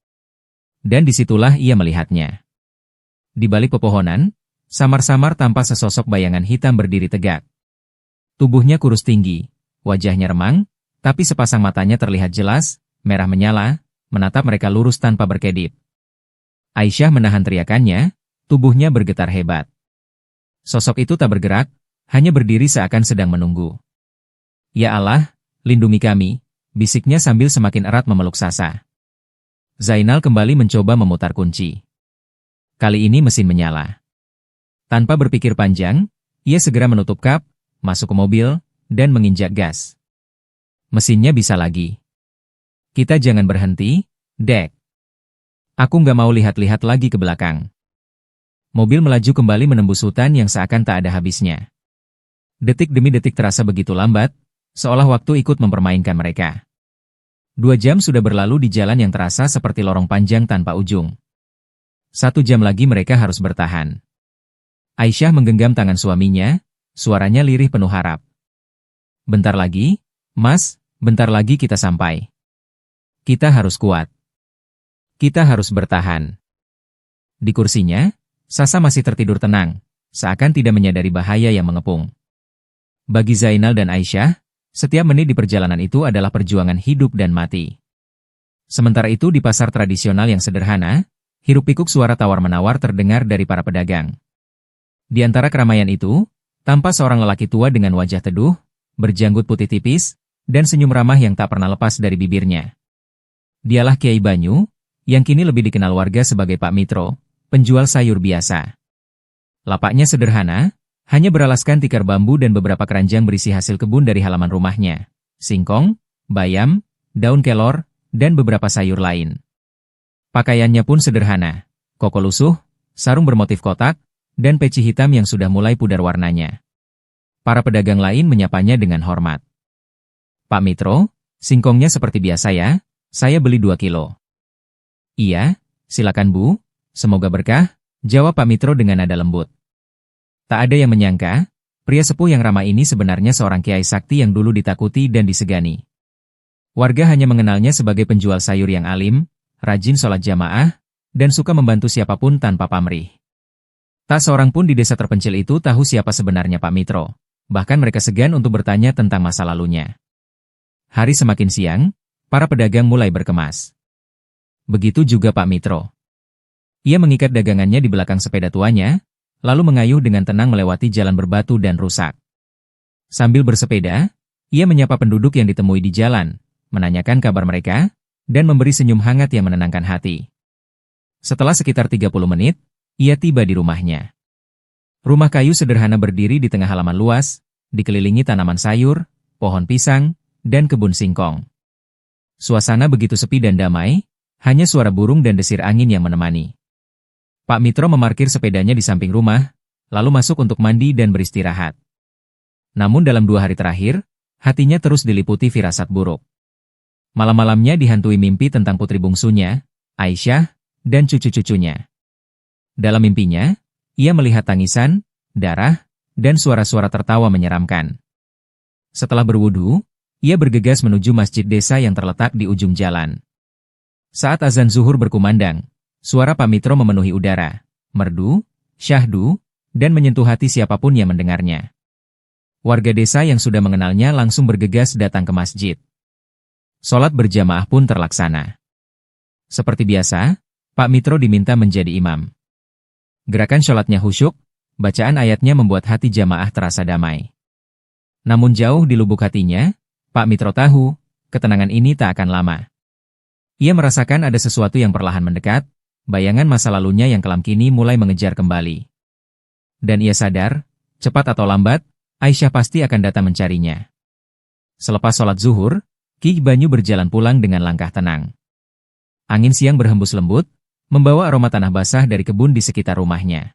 Dan disitulah ia melihatnya. Di balik pepohonan, samar-samar tampak sesosok bayangan hitam berdiri tegak. Tubuhnya kurus tinggi, wajahnya remang, tapi sepasang matanya terlihat jelas, merah menyala, menatap mereka lurus tanpa berkedip. Aisyah menahan teriakannya, tubuhnya bergetar hebat. Sosok itu tak bergerak, hanya berdiri seakan sedang menunggu. Ya Allah, lindungi kami, bisiknya sambil semakin erat memeluk Sasa. Zainal kembali mencoba memutar kunci. Kali ini mesin menyala. Tanpa berpikir panjang, ia segera menutup kap, masuk ke mobil, dan menginjak gas. Mesinnya bisa lagi. Kita jangan berhenti, Dek. Aku nggak mau lihat-lihat lagi ke belakang. Mobil melaju kembali menembus hutan yang seakan tak ada habisnya. Detik demi detik terasa begitu lambat, seolah waktu ikut mempermainkan mereka. 2 jam sudah berlalu di jalan yang terasa seperti lorong panjang tanpa ujung. 1 jam lagi mereka harus bertahan. Aisyah menggenggam tangan suaminya, suaranya lirih penuh harap. Bentar lagi, Mas, bentar lagi kita sampai. Kita harus kuat. Kita harus bertahan. Di kursinya, Sasa masih tertidur tenang, seakan tidak menyadari bahaya yang mengepung. Bagi Zainal dan Aisyah, setiap menit di perjalanan itu adalah perjuangan hidup dan mati. Sementara itu di pasar tradisional yang sederhana, hiruk-pikuk suara tawar-menawar terdengar dari para pedagang. Di antara keramaian itu, tampak seorang lelaki tua dengan wajah teduh, berjanggut putih tipis, dan senyum ramah yang tak pernah lepas dari bibirnya. Dialah Kiai Banyu, yang kini lebih dikenal warga sebagai Pak Mitro, penjual sayur biasa. Lapaknya sederhana, hanya beralaskan tikar bambu dan beberapa keranjang berisi hasil kebun dari halaman rumahnya. Singkong, bayam, daun kelor, dan beberapa sayur lain. Pakaiannya pun sederhana, koko lusuh, sarung bermotif kotak, dan peci hitam yang sudah mulai pudar warnanya. Para pedagang lain menyapanya dengan hormat. Pak Mitro, singkongnya seperti biasa ya, saya beli 2 kilo. Iya, silakan Bu, semoga berkah, jawab Pak Mitro dengan nada lembut. Tak ada yang menyangka, pria sepuh yang ramah ini sebenarnya seorang kiai sakti yang dulu ditakuti dan disegani. Warga hanya mengenalnya sebagai penjual sayur yang alim, rajin sholat jamaah, dan suka membantu siapapun tanpa pamrih. Tak seorang pun di desa terpencil itu tahu siapa sebenarnya Pak Mitro, bahkan mereka segan untuk bertanya tentang masa lalunya. Hari semakin siang, para pedagang mulai berkemas. Begitu juga Pak Mitro. Ia mengikat dagangannya di belakang sepeda tuanya, lalu mengayuh dengan tenang melewati jalan berbatu dan rusak. Sambil bersepeda, ia menyapa penduduk yang ditemui di jalan, menanyakan kabar mereka, dan memberi senyum hangat yang menenangkan hati. Setelah sekitar 30 menit, ia tiba di rumahnya. Rumah kayu sederhana berdiri di tengah halaman luas, dikelilingi tanaman sayur, pohon pisang, dan kebun singkong. Suasana begitu sepi dan damai, hanya suara burung dan desir angin yang menemani. Pak Mitro memarkir sepedanya di samping rumah, lalu masuk untuk mandi dan beristirahat. Namun dalam 2 hari terakhir, hatinya terus diliputi firasat buruk. Malam-malamnya dihantui mimpi tentang putri bungsunya, Aisyah, dan cucu-cucunya. Dalam mimpinya, ia melihat tangisan, darah, dan suara-suara tertawa menyeramkan. Setelah berwudu, ia bergegas menuju masjid desa yang terletak di ujung jalan. Saat azan zuhur berkumandang, suara Pak Mitro memenuhi udara, merdu, syahdu, dan menyentuh hati siapapun yang mendengarnya. Warga desa yang sudah mengenalnya langsung bergegas datang ke masjid. Sholat berjamaah pun terlaksana. Seperti biasa, Pak Mitro diminta menjadi imam. Gerakan sholatnya khusyuk, bacaan ayatnya membuat hati jamaah terasa damai. Namun jauh di lubuk hatinya, Pak Mitro tahu, ketenangan ini tak akan lama. Ia merasakan ada sesuatu yang perlahan mendekat, bayangan masa lalunya yang kelam kini mulai mengejar kembali. Dan ia sadar, cepat atau lambat, Aisyah pasti akan datang mencarinya. Selepas sholat zuhur, Ki Banyu berjalan pulang dengan langkah tenang. Angin siang berhembus lembut, membawa aroma tanah basah dari kebun di sekitar rumahnya.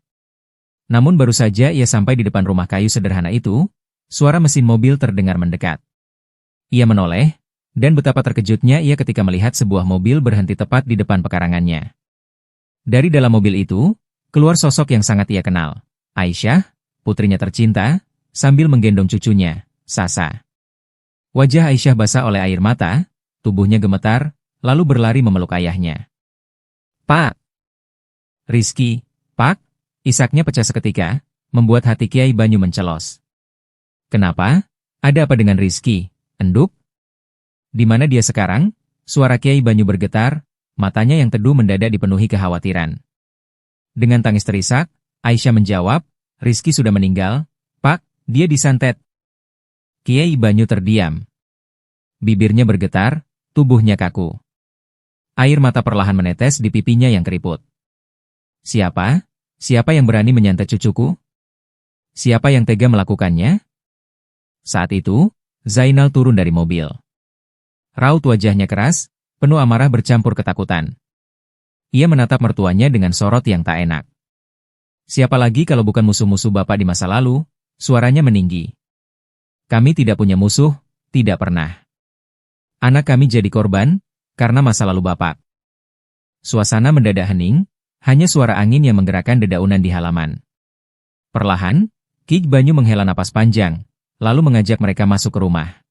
Namun baru saja ia sampai di depan rumah kayu sederhana itu, suara mesin mobil terdengar mendekat. Ia menoleh, dan betapa terkejutnya ia ketika melihat sebuah mobil berhenti tepat di depan pekarangannya. Dari dalam mobil itu, keluar sosok yang sangat ia kenal. Aisyah, putrinya tercinta, sambil menggendong cucunya, Sasa. Wajah Aisyah basah oleh air mata, tubuhnya gemetar, lalu berlari memeluk ayahnya. "Pak!" "Rizky, Pak!" Isaknya pecah seketika, membuat hati Kiai Banyu mencelos. "Kenapa? Ada apa dengan Rizky, Enduk? Di mana dia sekarang?" Suara Kiai Banyu bergetar, matanya yang teduh mendadak dipenuhi kekhawatiran. Dengan tangis terisak, Aisyah menjawab, "Rizky sudah meninggal, Pak, dia disantet." Kiai Banyu terdiam. Bibirnya bergetar, tubuhnya kaku. Air mata perlahan menetes di pipinya yang keriput. "Siapa? Siapa yang berani menyantet cucuku? Siapa yang tega melakukannya?" Saat itu, Zainal turun dari mobil. Raut wajahnya keras, penuh amarah bercampur ketakutan. Ia menatap mertuanya dengan sorot yang tak enak. "Siapa lagi kalau bukan musuh-musuh Bapak di masa lalu?" Suaranya meninggi. "Kami tidak punya musuh, tidak pernah. Anak kami jadi korban, karena masa lalu Bapak." Suasana mendadak hening, hanya suara angin yang menggerakkan dedaunan di halaman. Perlahan, Ki Banyu menghela napas panjang, lalu mengajak mereka masuk ke rumah.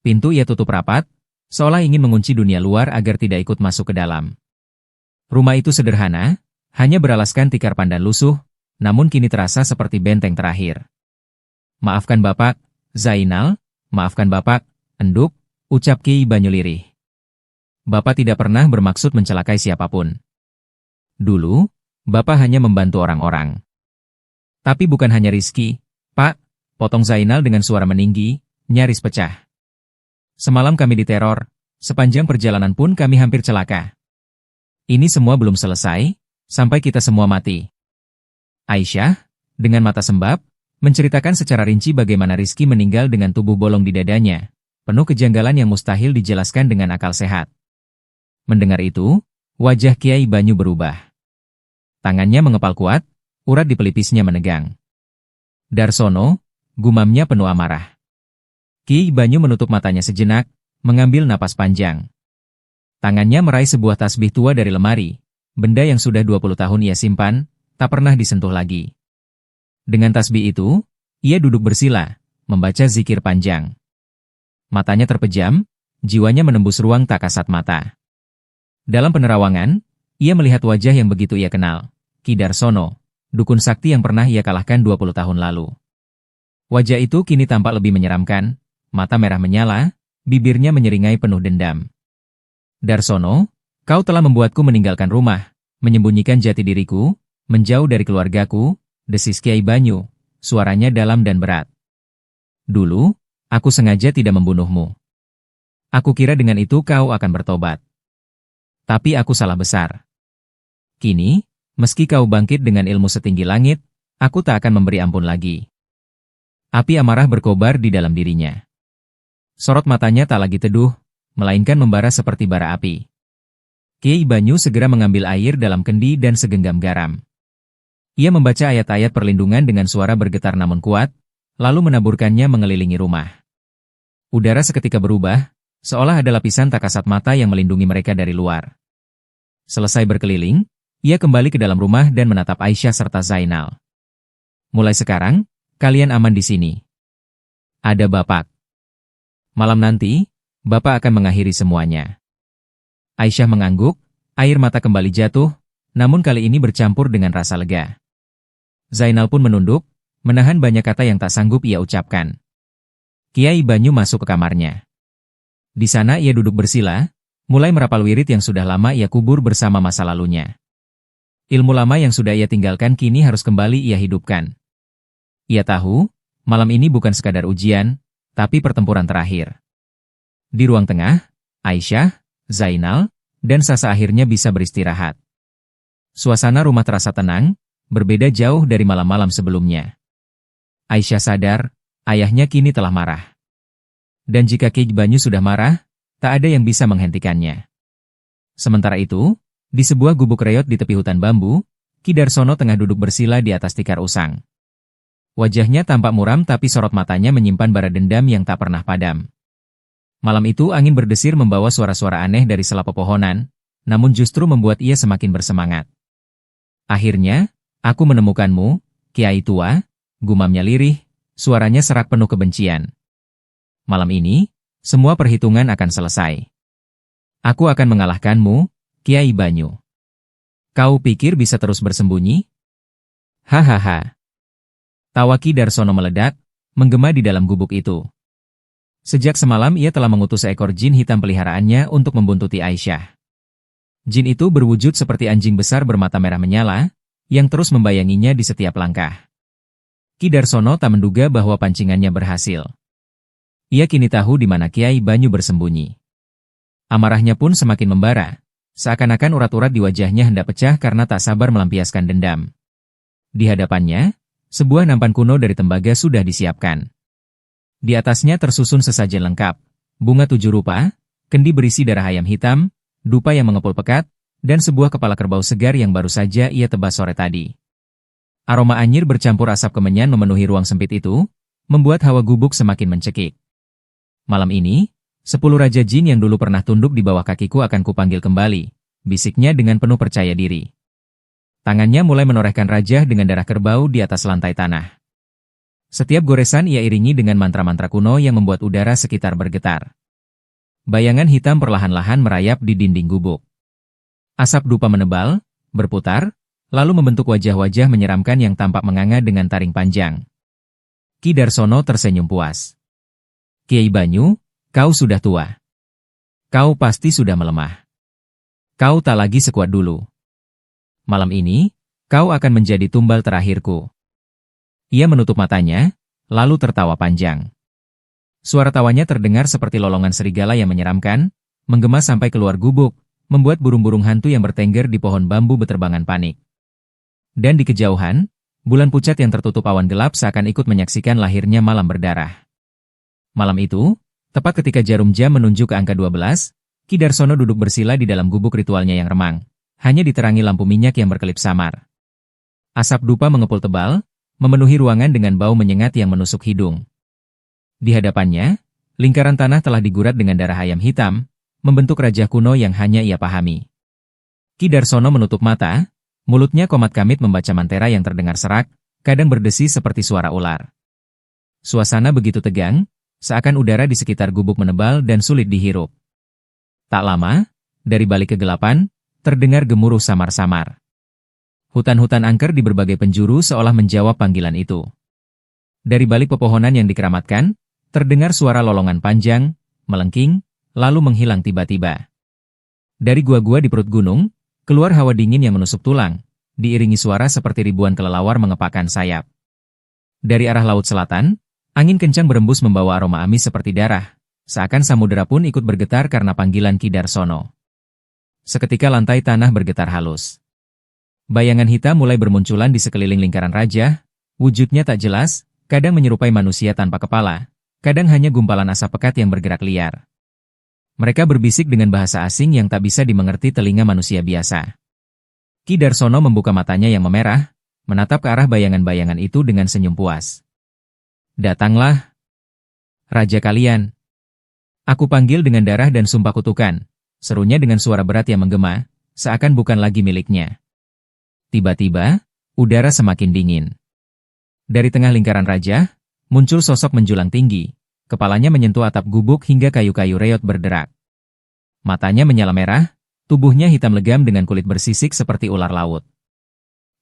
Pintu ia tutup rapat, seolah ingin mengunci dunia luar agar tidak ikut masuk ke dalam. Rumah itu sederhana, hanya beralaskan tikar pandan lusuh, namun kini terasa seperti benteng terakhir. "Maafkan Bapak, Zainal, maafkan Bapak, Enduk," ucap Kiai Banyu lirih. "Bapak tidak pernah bermaksud mencelakai siapapun. Dulu, Bapak hanya membantu orang-orang." "Tapi bukan hanya Rizky, Pak," potong Zainal dengan suara meninggi, nyaris pecah. "Semalam kami diteror, sepanjang perjalanan pun kami hampir celaka. Ini semua belum selesai, sampai kita semua mati." Aisyah, dengan mata sembab, menceritakan secara rinci bagaimana Rizky meninggal dengan tubuh bolong di dadanya, penuh kejanggalan yang mustahil dijelaskan dengan akal sehat. Mendengar itu, wajah Kiai Banyu berubah. Tangannya mengepal kuat, urat di pelipisnya menegang. "Darsono," gumamnya penuh amarah. Kiai Banyu menutup matanya sejenak, mengambil napas panjang. Tangannya meraih sebuah tasbih tua dari lemari, benda yang sudah 20 tahun ia simpan, tak pernah disentuh lagi. Dengan tasbih itu, ia duduk bersila, membaca zikir panjang. Matanya terpejam, jiwanya menembus ruang tak kasat mata. Dalam penerawangan, ia melihat wajah yang begitu ia kenal, Ki Darsono, dukun sakti yang pernah ia kalahkan 20 tahun lalu. Wajah itu kini tampak lebih menyeramkan, mata merah menyala, bibirnya menyeringai penuh dendam. "Darsono, kau telah membuatku meninggalkan rumah, menyembunyikan jati diriku, menjauh dari keluargaku," desis Kiai Banyu, suaranya dalam dan berat. "Dulu, aku sengaja tidak membunuhmu. Aku kira dengan itu kau akan bertobat. Tapi aku salah besar. Kini, meski kau bangkit dengan ilmu setinggi langit, aku tak akan memberi ampun lagi." Api amarah berkobar di dalam dirinya. Sorot matanya tak lagi teduh, melainkan membara seperti bara api. Kiai Banyu segera mengambil air dalam kendi dan segenggam garam. Ia membaca ayat-ayat perlindungan dengan suara bergetar namun kuat, lalu menaburkannya mengelilingi rumah. Udara seketika berubah, seolah ada lapisan tak kasat mata yang melindungi mereka dari luar. Selesai berkeliling, ia kembali ke dalam rumah dan menatap Aisyah serta Zainal. Mulai sekarang, kalian aman di sini. Ada Bapak. Malam nanti, Bapak akan mengakhiri semuanya. Aisyah mengangguk, air mata kembali jatuh, namun kali ini bercampur dengan rasa lega. Zainal pun menunduk, menahan banyak kata yang tak sanggup ia ucapkan. Kiai Banyu masuk ke kamarnya. Di sana ia duduk bersila, mulai merapal wirid yang sudah lama ia kubur bersama masa lalunya. Ilmu lama yang sudah ia tinggalkan kini harus kembali ia hidupkan. Ia tahu, malam ini bukan sekadar ujian, tapi pertempuran terakhir. Di ruang tengah, Aisyah, Zainal, dan Sasa akhirnya bisa beristirahat. Suasana rumah terasa tenang, berbeda jauh dari malam-malam sebelumnya. Aisyah sadar, ayahnya kini telah marah. Dan jika Kiai Banyu sudah marah, tak ada yang bisa menghentikannya. Sementara itu, di sebuah gubuk reot di tepi hutan bambu, Ki Darsono tengah duduk bersila di atas tikar usang. Wajahnya tampak muram tapi sorot matanya menyimpan bara dendam yang tak pernah padam. Malam itu angin berdesir membawa suara-suara aneh dari sela pepohonan, namun justru membuat ia semakin bersemangat. Akhirnya, aku menemukanmu, Kiai tua, gumamnya lirih, suaranya serak penuh kebencian. Malam ini, semua perhitungan akan selesai. Aku akan mengalahkanmu, Kiai Banyu. Kau pikir bisa terus bersembunyi? Hahaha. Tawa Ki Darsono meledak, menggema di dalam gubuk itu. Sejak semalam ia telah mengutus seekor jin hitam peliharaannya untuk membuntuti Aisyah. Jin itu berwujud seperti anjing besar bermata merah menyala, yang terus membayanginya di setiap langkah. Ki Darsono tak menduga bahwa pancingannya berhasil. Ia kini tahu di mana Kiai Banyu bersembunyi. Amarahnya pun semakin membara, seakan-akan urat-urat di wajahnya hendak pecah karena tak sabar melampiaskan dendam. Di hadapannya, sebuah nampan kuno dari tembaga sudah disiapkan. Di atasnya tersusun sesajen lengkap, bunga 7 rupa, kendi berisi darah ayam hitam, dupa yang mengepul pekat, dan sebuah kepala kerbau segar yang baru saja ia tebas sore tadi. Aroma anyir bercampur asap kemenyan memenuhi ruang sempit itu, membuat hawa gubuk semakin mencekik. Malam ini, 10 raja jin yang dulu pernah tunduk di bawah kakiku akan kupanggil kembali, bisiknya dengan penuh percaya diri. Tangannya mulai menorehkan rajah dengan darah kerbau di atas lantai tanah. Setiap goresan ia iringi dengan mantra-mantra kuno yang membuat udara sekitar bergetar. Bayangan hitam perlahan-lahan merayap di dinding gubuk. Asap dupa menebal, berputar, lalu membentuk wajah-wajah menyeramkan yang tampak menganga dengan taring panjang. Ki Darsono tersenyum puas. Kiai Banyu, kau sudah tua. Kau pasti sudah melemah. Kau tak lagi sekuat dulu. Malam ini, kau akan menjadi tumbal terakhirku. Ia menutup matanya, lalu tertawa panjang. Suara tawanya terdengar seperti lolongan serigala yang menyeramkan, menggema sampai keluar gubuk, membuat burung-burung hantu yang bertengger di pohon bambu beterbangan panik. Dan di kejauhan, bulan pucat yang tertutup awan gelap seakan ikut menyaksikan lahirnya malam berdarah. Malam itu, tepat ketika jarum jam menunjuk ke angka 12, Ki Darsono duduk bersila di dalam gubuk ritualnya yang remang, hanya diterangi lampu minyak yang berkelip samar. Asap dupa mengepul tebal, memenuhi ruangan dengan bau menyengat yang menusuk hidung. Di hadapannya, lingkaran tanah telah digurat dengan darah ayam hitam, membentuk raja kuno yang hanya ia pahami. Ki Darsono menutup mata, mulutnya komat kamit membaca mantera yang terdengar serak, kadang berdesi seperti suara ular. Suasana begitu tegang, seakan udara di sekitar gubuk menebal dan sulit dihirup. Tak lama, dari balik kegelapan, terdengar gemuruh samar-samar. Hutan-hutan angker di berbagai penjuru seolah menjawab panggilan itu. Dari balik pepohonan yang dikeramatkan, terdengar suara lolongan panjang, melengking, lalu menghilang tiba-tiba. Dari gua-gua di perut gunung, keluar hawa dingin yang menusuk tulang, diiringi suara seperti ribuan kelelawar mengepakkan sayap. Dari arah laut selatan, angin kencang berembus membawa aroma amis seperti darah, seakan samudera pun ikut bergetar karena panggilan Ki Darsono. Seketika lantai tanah bergetar halus. Bayangan hitam mulai bermunculan di sekeliling lingkaran raja, wujudnya tak jelas, kadang menyerupai manusia tanpa kepala, kadang hanya gumpalan asap pekat yang bergerak liar. Mereka berbisik dengan bahasa asing yang tak bisa dimengerti telinga manusia biasa. Ki Darsono membuka matanya yang memerah, menatap ke arah bayangan-bayangan itu dengan senyum puas. Datanglah, raja kalian. Aku panggil dengan darah dan sumpah kutukan, serunya dengan suara berat yang menggema, seakan bukan lagi miliknya. Tiba-tiba, udara semakin dingin. Dari tengah lingkaran raja, muncul sosok menjulang tinggi, kepalanya menyentuh atap gubuk hingga kayu-kayu reot berderak. Matanya menyala merah, tubuhnya hitam legam dengan kulit bersisik seperti ular laut.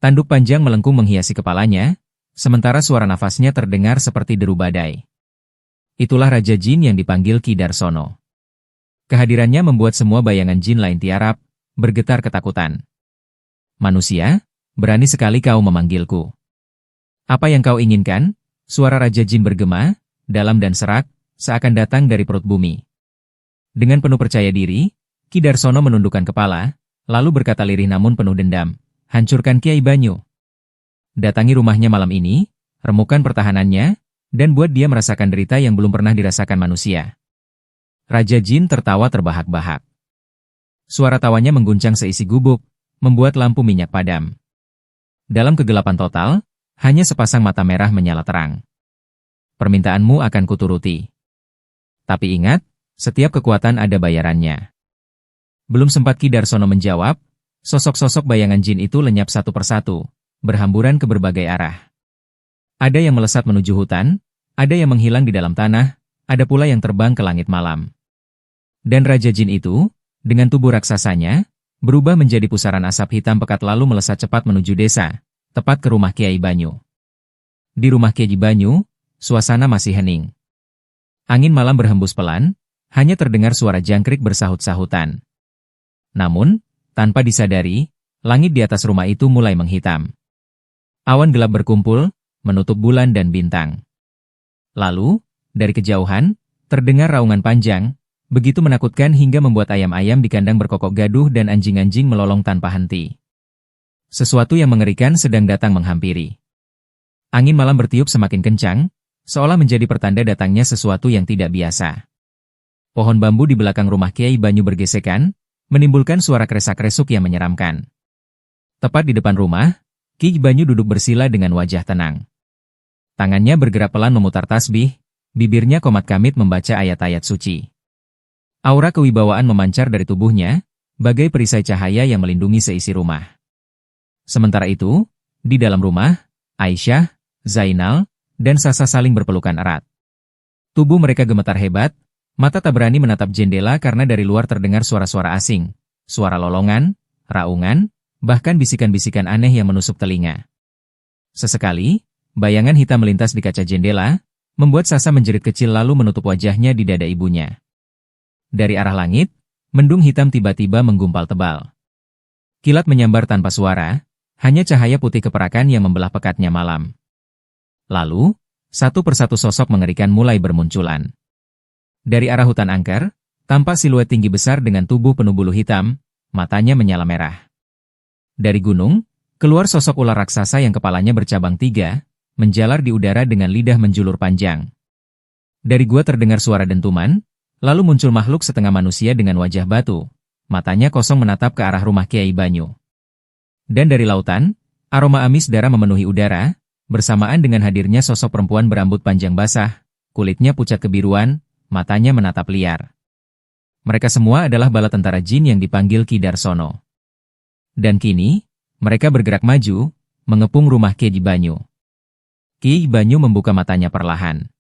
Tanduk panjang melengkung menghiasi kepalanya, sementara suara nafasnya terdengar seperti deru badai. Itulah Raja Jin yang dipanggil Ki Darsono. Kehadirannya membuat semua bayangan jin lain tiarap, bergetar ketakutan. Manusia, berani sekali kau memanggilku. Apa yang kau inginkan? Suara Raja Jin bergema, dalam dan serak, seakan datang dari perut bumi. Dengan penuh percaya diri, Ki Darsono menundukkan kepala, lalu berkata lirih namun penuh dendam, hancurkan Kiai Banyu. Datangi rumahnya malam ini, remukan pertahanannya, dan buat dia merasakan derita yang belum pernah dirasakan manusia. Raja Jin tertawa terbahak-bahak. Suara tawanya mengguncang seisi gubuk, membuat lampu minyak padam. Dalam kegelapan total, hanya sepasang mata merah menyala terang. Permintaanmu akan kuturuti. Tapi ingat, setiap kekuatan ada bayarannya. Belum sempat Ki Darsono menjawab, sosok-sosok bayangan jin itu lenyap satu persatu, berhamburan ke berbagai arah. Ada yang melesat menuju hutan, ada yang menghilang di dalam tanah, ada pula yang terbang ke langit malam. Dan Raja Jin itu, dengan tubuh raksasanya, berubah menjadi pusaran asap hitam pekat lalu melesat cepat menuju desa, tepat ke rumah Kiai Banyu. Di rumah Kiai Banyu, suasana masih hening. Angin malam berhembus pelan, hanya terdengar suara jangkrik bersahut-sahutan. Namun, tanpa disadari, langit di atas rumah itu mulai menghitam. Awan gelap berkumpul, menutup bulan dan bintang. Lalu, dari kejauhan, terdengar raungan panjang, begitu menakutkan hingga membuat ayam-ayam di kandang berkokok gaduh dan anjing-anjing melolong tanpa henti. Sesuatu yang mengerikan sedang datang menghampiri. Angin malam bertiup semakin kencang, seolah menjadi pertanda datangnya sesuatu yang tidak biasa. Pohon bambu di belakang rumah Kiai Banyu bergesekan, menimbulkan suara kresak-kresuk yang menyeramkan. Tepat di depan rumah, Kiai Banyu duduk bersila dengan wajah tenang. Tangannya bergerak pelan memutar tasbih, bibirnya komat kamit membaca ayat-ayat suci. Aura kewibawaan memancar dari tubuhnya, bagai perisai cahaya yang melindungi seisi rumah. Sementara itu, di dalam rumah, Aisyah, Zainal, dan Sasa saling berpelukan erat. Tubuh mereka gemetar hebat, mata tak berani menatap jendela karena dari luar terdengar suara-suara asing, suara lolongan, raungan, bahkan bisikan-bisikan aneh yang menusuk telinga. Sesekali, bayangan hitam melintas di kaca jendela, membuat Sasa menjerit kecil lalu menutup wajahnya di dada ibunya. Dari arah langit, mendung hitam tiba-tiba menggumpal tebal. Kilat menyambar tanpa suara, hanya cahaya putih keperakan yang membelah pekatnya malam. Lalu, satu persatu sosok mengerikan mulai bermunculan. Dari arah hutan angker, tampak siluet tinggi besar dengan tubuh penuh bulu hitam, matanya menyala merah. Dari gunung, keluar sosok ular raksasa yang kepalanya bercabang 3, menjalar di udara dengan lidah menjulur panjang. Dari gua terdengar suara dentuman, lalu muncul makhluk setengah manusia dengan wajah batu, matanya kosong menatap ke arah rumah Kiai Banyu. Dan dari lautan, aroma amis darah memenuhi udara, bersamaan dengan hadirnya sosok perempuan berambut panjang basah, kulitnya pucat kebiruan, matanya menatap liar. Mereka semua adalah bala tentara jin yang dipanggil Ki Darsono. Dan kini, mereka bergerak maju, mengepung rumah Kiai Banyu. Kiai Banyu membuka matanya perlahan.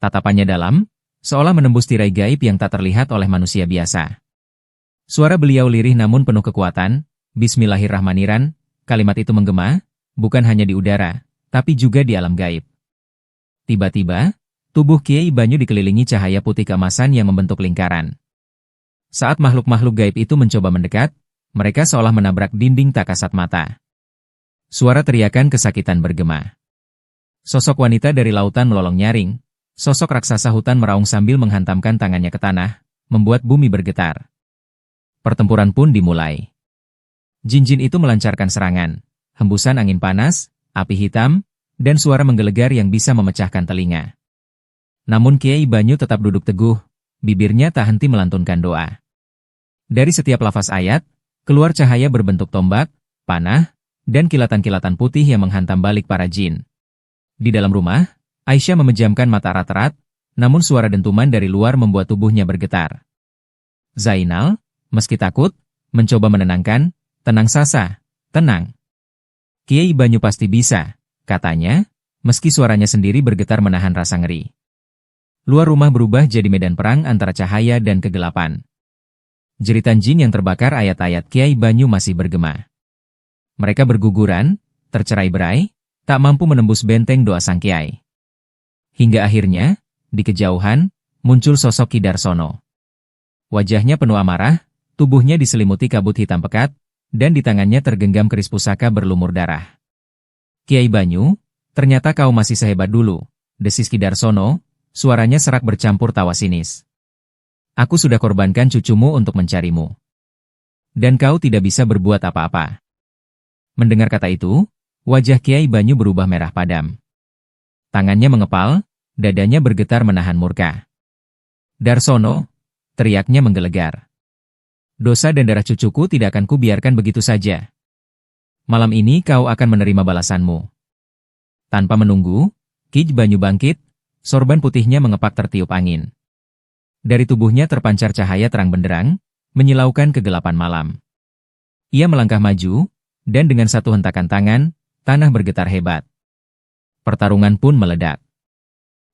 Tatapannya dalam, seolah menembus tirai gaib yang tak terlihat oleh manusia biasa. Suara beliau lirih namun penuh kekuatan, Bismillahirrahmanirrahim, kalimat itu menggema, bukan hanya di udara, tapi juga di alam gaib. Tiba-tiba, tubuh Kiai Banyu dikelilingi cahaya putih keemasan yang membentuk lingkaran. Saat makhluk-makhluk gaib itu mencoba mendekat, mereka seolah menabrak dinding tak kasat mata. Suara teriakan kesakitan bergema. Sosok wanita dari lautan melolong nyaring, sosok raksasa hutan meraung sambil menghantamkan tangannya ke tanah, membuat bumi bergetar. Pertempuran pun dimulai. Jin-jin itu melancarkan serangan, hembusan angin panas, api hitam, dan suara menggelegar yang bisa memecahkan telinga. Namun Kiai Banyu tetap duduk teguh, bibirnya tak henti melantunkan doa. Dari setiap lafaz ayat, keluar cahaya berbentuk tombak, panah, dan kilatan-kilatan putih yang menghantam balik para jin. Di dalam rumah, Aisyah memejamkan mata erat-erat, namun suara dentuman dari luar membuat tubuhnya bergetar. Zainal, meski takut, mencoba menenangkan. Tenang Sasa, tenang. Kiai Banyu pasti bisa, katanya, meski suaranya sendiri bergetar menahan rasa ngeri. Luar rumah berubah jadi medan perang antara cahaya dan kegelapan. Jeritan jin yang terbakar ayat-ayat Kiai Banyu masih bergema. Mereka berguguran, tercerai-berai, tak mampu menembus benteng doa sang Kiai. Hingga akhirnya, di kejauhan, muncul sosok Ki Darsono. Wajahnya penuh amarah, tubuhnya diselimuti kabut hitam pekat, dan di tangannya tergenggam keris pusaka berlumur darah. Kiai Banyu, ternyata kau masih sehebat dulu, desis Ki Darsono, suaranya serak bercampur tawa sinis. Aku sudah korbankan cucumu untuk mencarimu. Dan kau tidak bisa berbuat apa-apa. Mendengar kata itu, wajah Kiai Banyu berubah merah padam. Tangannya mengepal, dadanya bergetar menahan murka. Darsono, teriaknya menggelegar. Dosa dan darah cucuku tidak akan kubiarkan begitu saja. Malam ini kau akan menerima balasanmu. Tanpa menunggu, Ki Banyu bangkit, sorban putihnya mengepak tertiup angin. Dari tubuhnya terpancar cahaya terang benderang, menyilaukan kegelapan malam. Ia melangkah maju, dan dengan satu hentakan tangan, tanah bergetar hebat. Pertarungan pun meledak.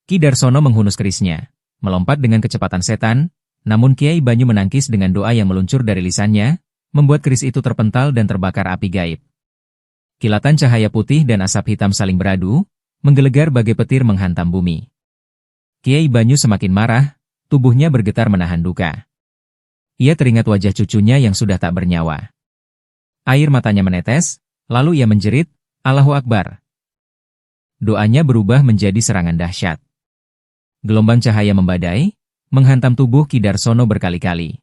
Ki Darsono menghunus kerisnya, melompat dengan kecepatan setan, namun Kiai Banyu menangkis dengan doa yang meluncur dari lisannya, membuat keris itu terpental dan terbakar api gaib. Kilatan cahaya putih dan asap hitam saling beradu, menggelegar bagai petir menghantam bumi. Kiai Banyu semakin marah, tubuhnya bergetar menahan duka. Ia teringat wajah cucunya yang sudah tak bernyawa. Air matanya menetes, lalu ia menjerit, Allahu Akbar. Doanya berubah menjadi serangan dahsyat. Gelombang cahaya membadai, menghantam tubuh Ki Darsono berkali-kali.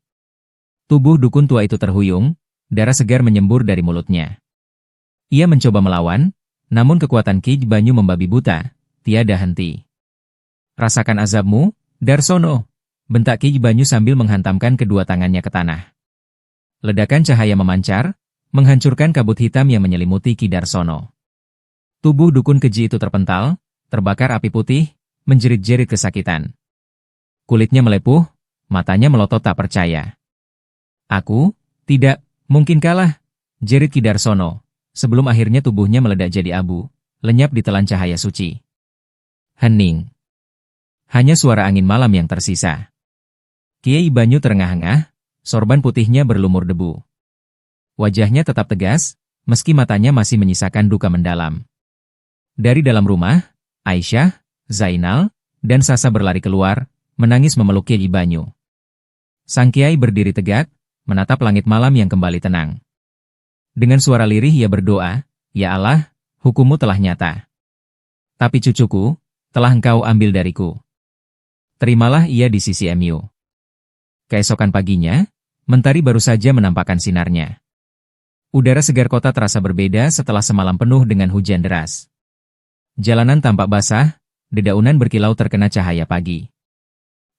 Tubuh dukun tua itu terhuyung, darah segar menyembur dari mulutnya. Ia mencoba melawan, namun kekuatan Ki Banyu membabi buta, tiada henti. Rasakan azabmu, Darsono, bentak Ki Banyu sambil menghantamkan kedua tangannya ke tanah. Ledakan cahaya memancar, menghancurkan kabut hitam yang menyelimuti Ki Darsono. Tubuh dukun keji itu terpental, terbakar api putih, menjerit-jerit kesakitan. Kulitnya melepuh, matanya melotot tak percaya. Aku, tidak, mungkin kalah, jerit Ki Darsono, sebelum akhirnya tubuhnya meledak jadi abu, lenyap di telan cahaya suci. Hening. Hanya suara angin malam yang tersisa. Kiai Banyu terengah-engah, sorban putihnya berlumur debu. Wajahnya tetap tegas, meski matanya masih menyisakan duka mendalam. Dari dalam rumah, Aisyah, Zainal, dan Sasa berlari keluar, menangis memeluk Kiai Banyu. Sang Kiai berdiri tegak, menatap langit malam yang kembali tenang. Dengan suara lirih ia berdoa, Ya Allah, hukummu telah nyata. Tapi cucuku, telah engkau ambil dariku. Terimalah ia di sisi MU. Keesokan paginya, mentari baru saja menampakkan sinarnya. Udara segar kota terasa berbeda setelah semalam penuh dengan hujan deras. Jalanan tampak basah, dedaunan berkilau terkena cahaya pagi.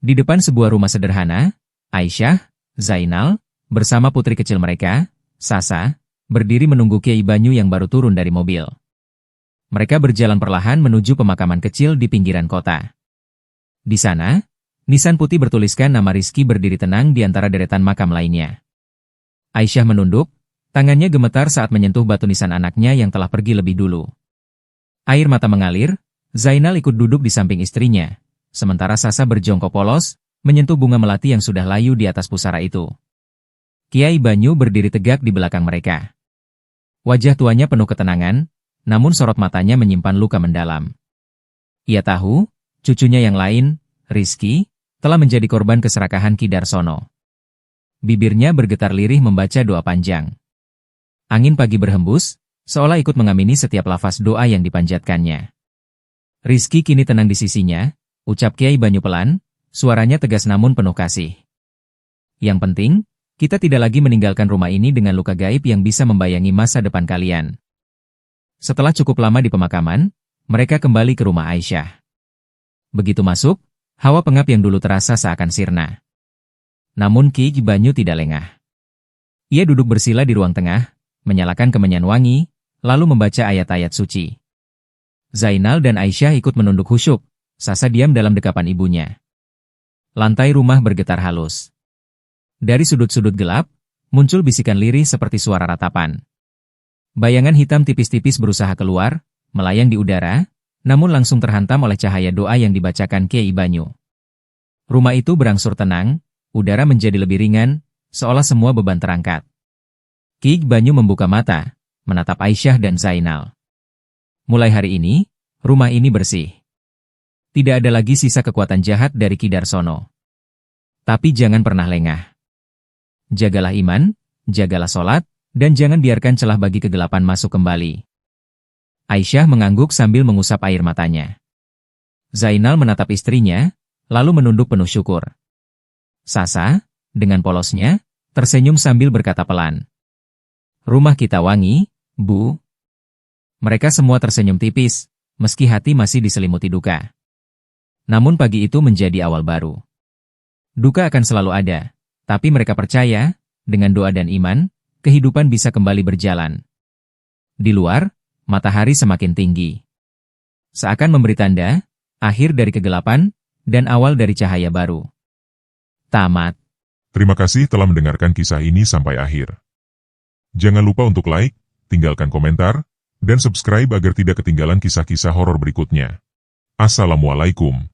Di depan sebuah rumah sederhana, Aisyah, Zainal, bersama putri kecil mereka, Sasa, berdiri menunggu Kiai Banyu yang baru turun dari mobil. Mereka berjalan perlahan menuju pemakaman kecil di pinggiran kota. Di sana, nisan putih bertuliskan nama Rizky berdiri tenang di antara deretan makam lainnya. Aisyah menunduk, tangannya gemetar saat menyentuh batu nisan anaknya yang telah pergi lebih dulu. Air mata mengalir, Zainal ikut duduk di samping istrinya. Sementara Sasa berjongkok polos, menyentuh bunga melati yang sudah layu di atas pusara itu. Kiai Banyu berdiri tegak di belakang mereka. Wajah tuanya penuh ketenangan, namun sorot matanya menyimpan luka mendalam. Ia tahu, cucunya yang lain, Rizky, telah menjadi korban keserakahan Ki Darsono. Bibirnya bergetar lirih membaca doa panjang. Angin pagi berhembus, seolah ikut mengamini setiap lafaz doa yang dipanjatkannya. Rizky kini tenang di sisinya, ucap Kiai Banyu pelan, suaranya tegas namun penuh kasih. Yang penting, kita tidak lagi meninggalkan rumah ini dengan luka gaib yang bisa membayangi masa depan kalian. Setelah cukup lama di pemakaman, mereka kembali ke rumah Aisyah. Begitu masuk, hawa pengap yang dulu terasa seakan sirna. Namun Ki Banyu tidak lengah. Ia duduk bersila di ruang tengah, menyalakan kemenyan wangi, lalu membaca ayat-ayat suci. Zainal dan Aisyah ikut menunduk khusyuk, Sasa diam dalam dekapan ibunya. Lantai rumah bergetar halus. Dari sudut-sudut gelap, Muncul bisikan lirih seperti suara ratapan. Bayangan hitam tipis-tipis berusaha keluar, melayang di udara, namun langsung terhantam oleh cahaya doa yang dibacakan Kiai Banyu. Rumah itu berangsur tenang, udara menjadi lebih ringan, seolah semua beban terangkat. Kiai Banyu membuka mata, menatap Aisyah dan Zainal. Mulai hari ini, rumah ini bersih. Tidak ada lagi sisa kekuatan jahat dari Ki Darsono. Tapi jangan pernah lengah. Jagalah iman, jagalah sholat, dan jangan biarkan celah bagi kegelapan masuk kembali. Aisyah mengangguk sambil mengusap air matanya. Zainal menatap istrinya, lalu menunduk penuh syukur. Sasa, dengan polosnya, tersenyum sambil berkata pelan. Rumah kita wangi, Bu. Mereka semua tersenyum tipis, meski hati masih diselimuti duka. Namun pagi itu menjadi awal baru. Duka akan selalu ada, tapi mereka percaya, dengan doa dan iman, kehidupan bisa kembali berjalan. Di luar, matahari semakin tinggi. Seakan memberi tanda, akhir dari kegelapan, dan awal dari cahaya baru. Tamat. Terima kasih telah mendengarkan kisah ini sampai akhir. Jangan lupa untuk like, tinggalkan komentar, dan subscribe agar tidak ketinggalan kisah-kisah horor berikutnya. Assalamualaikum.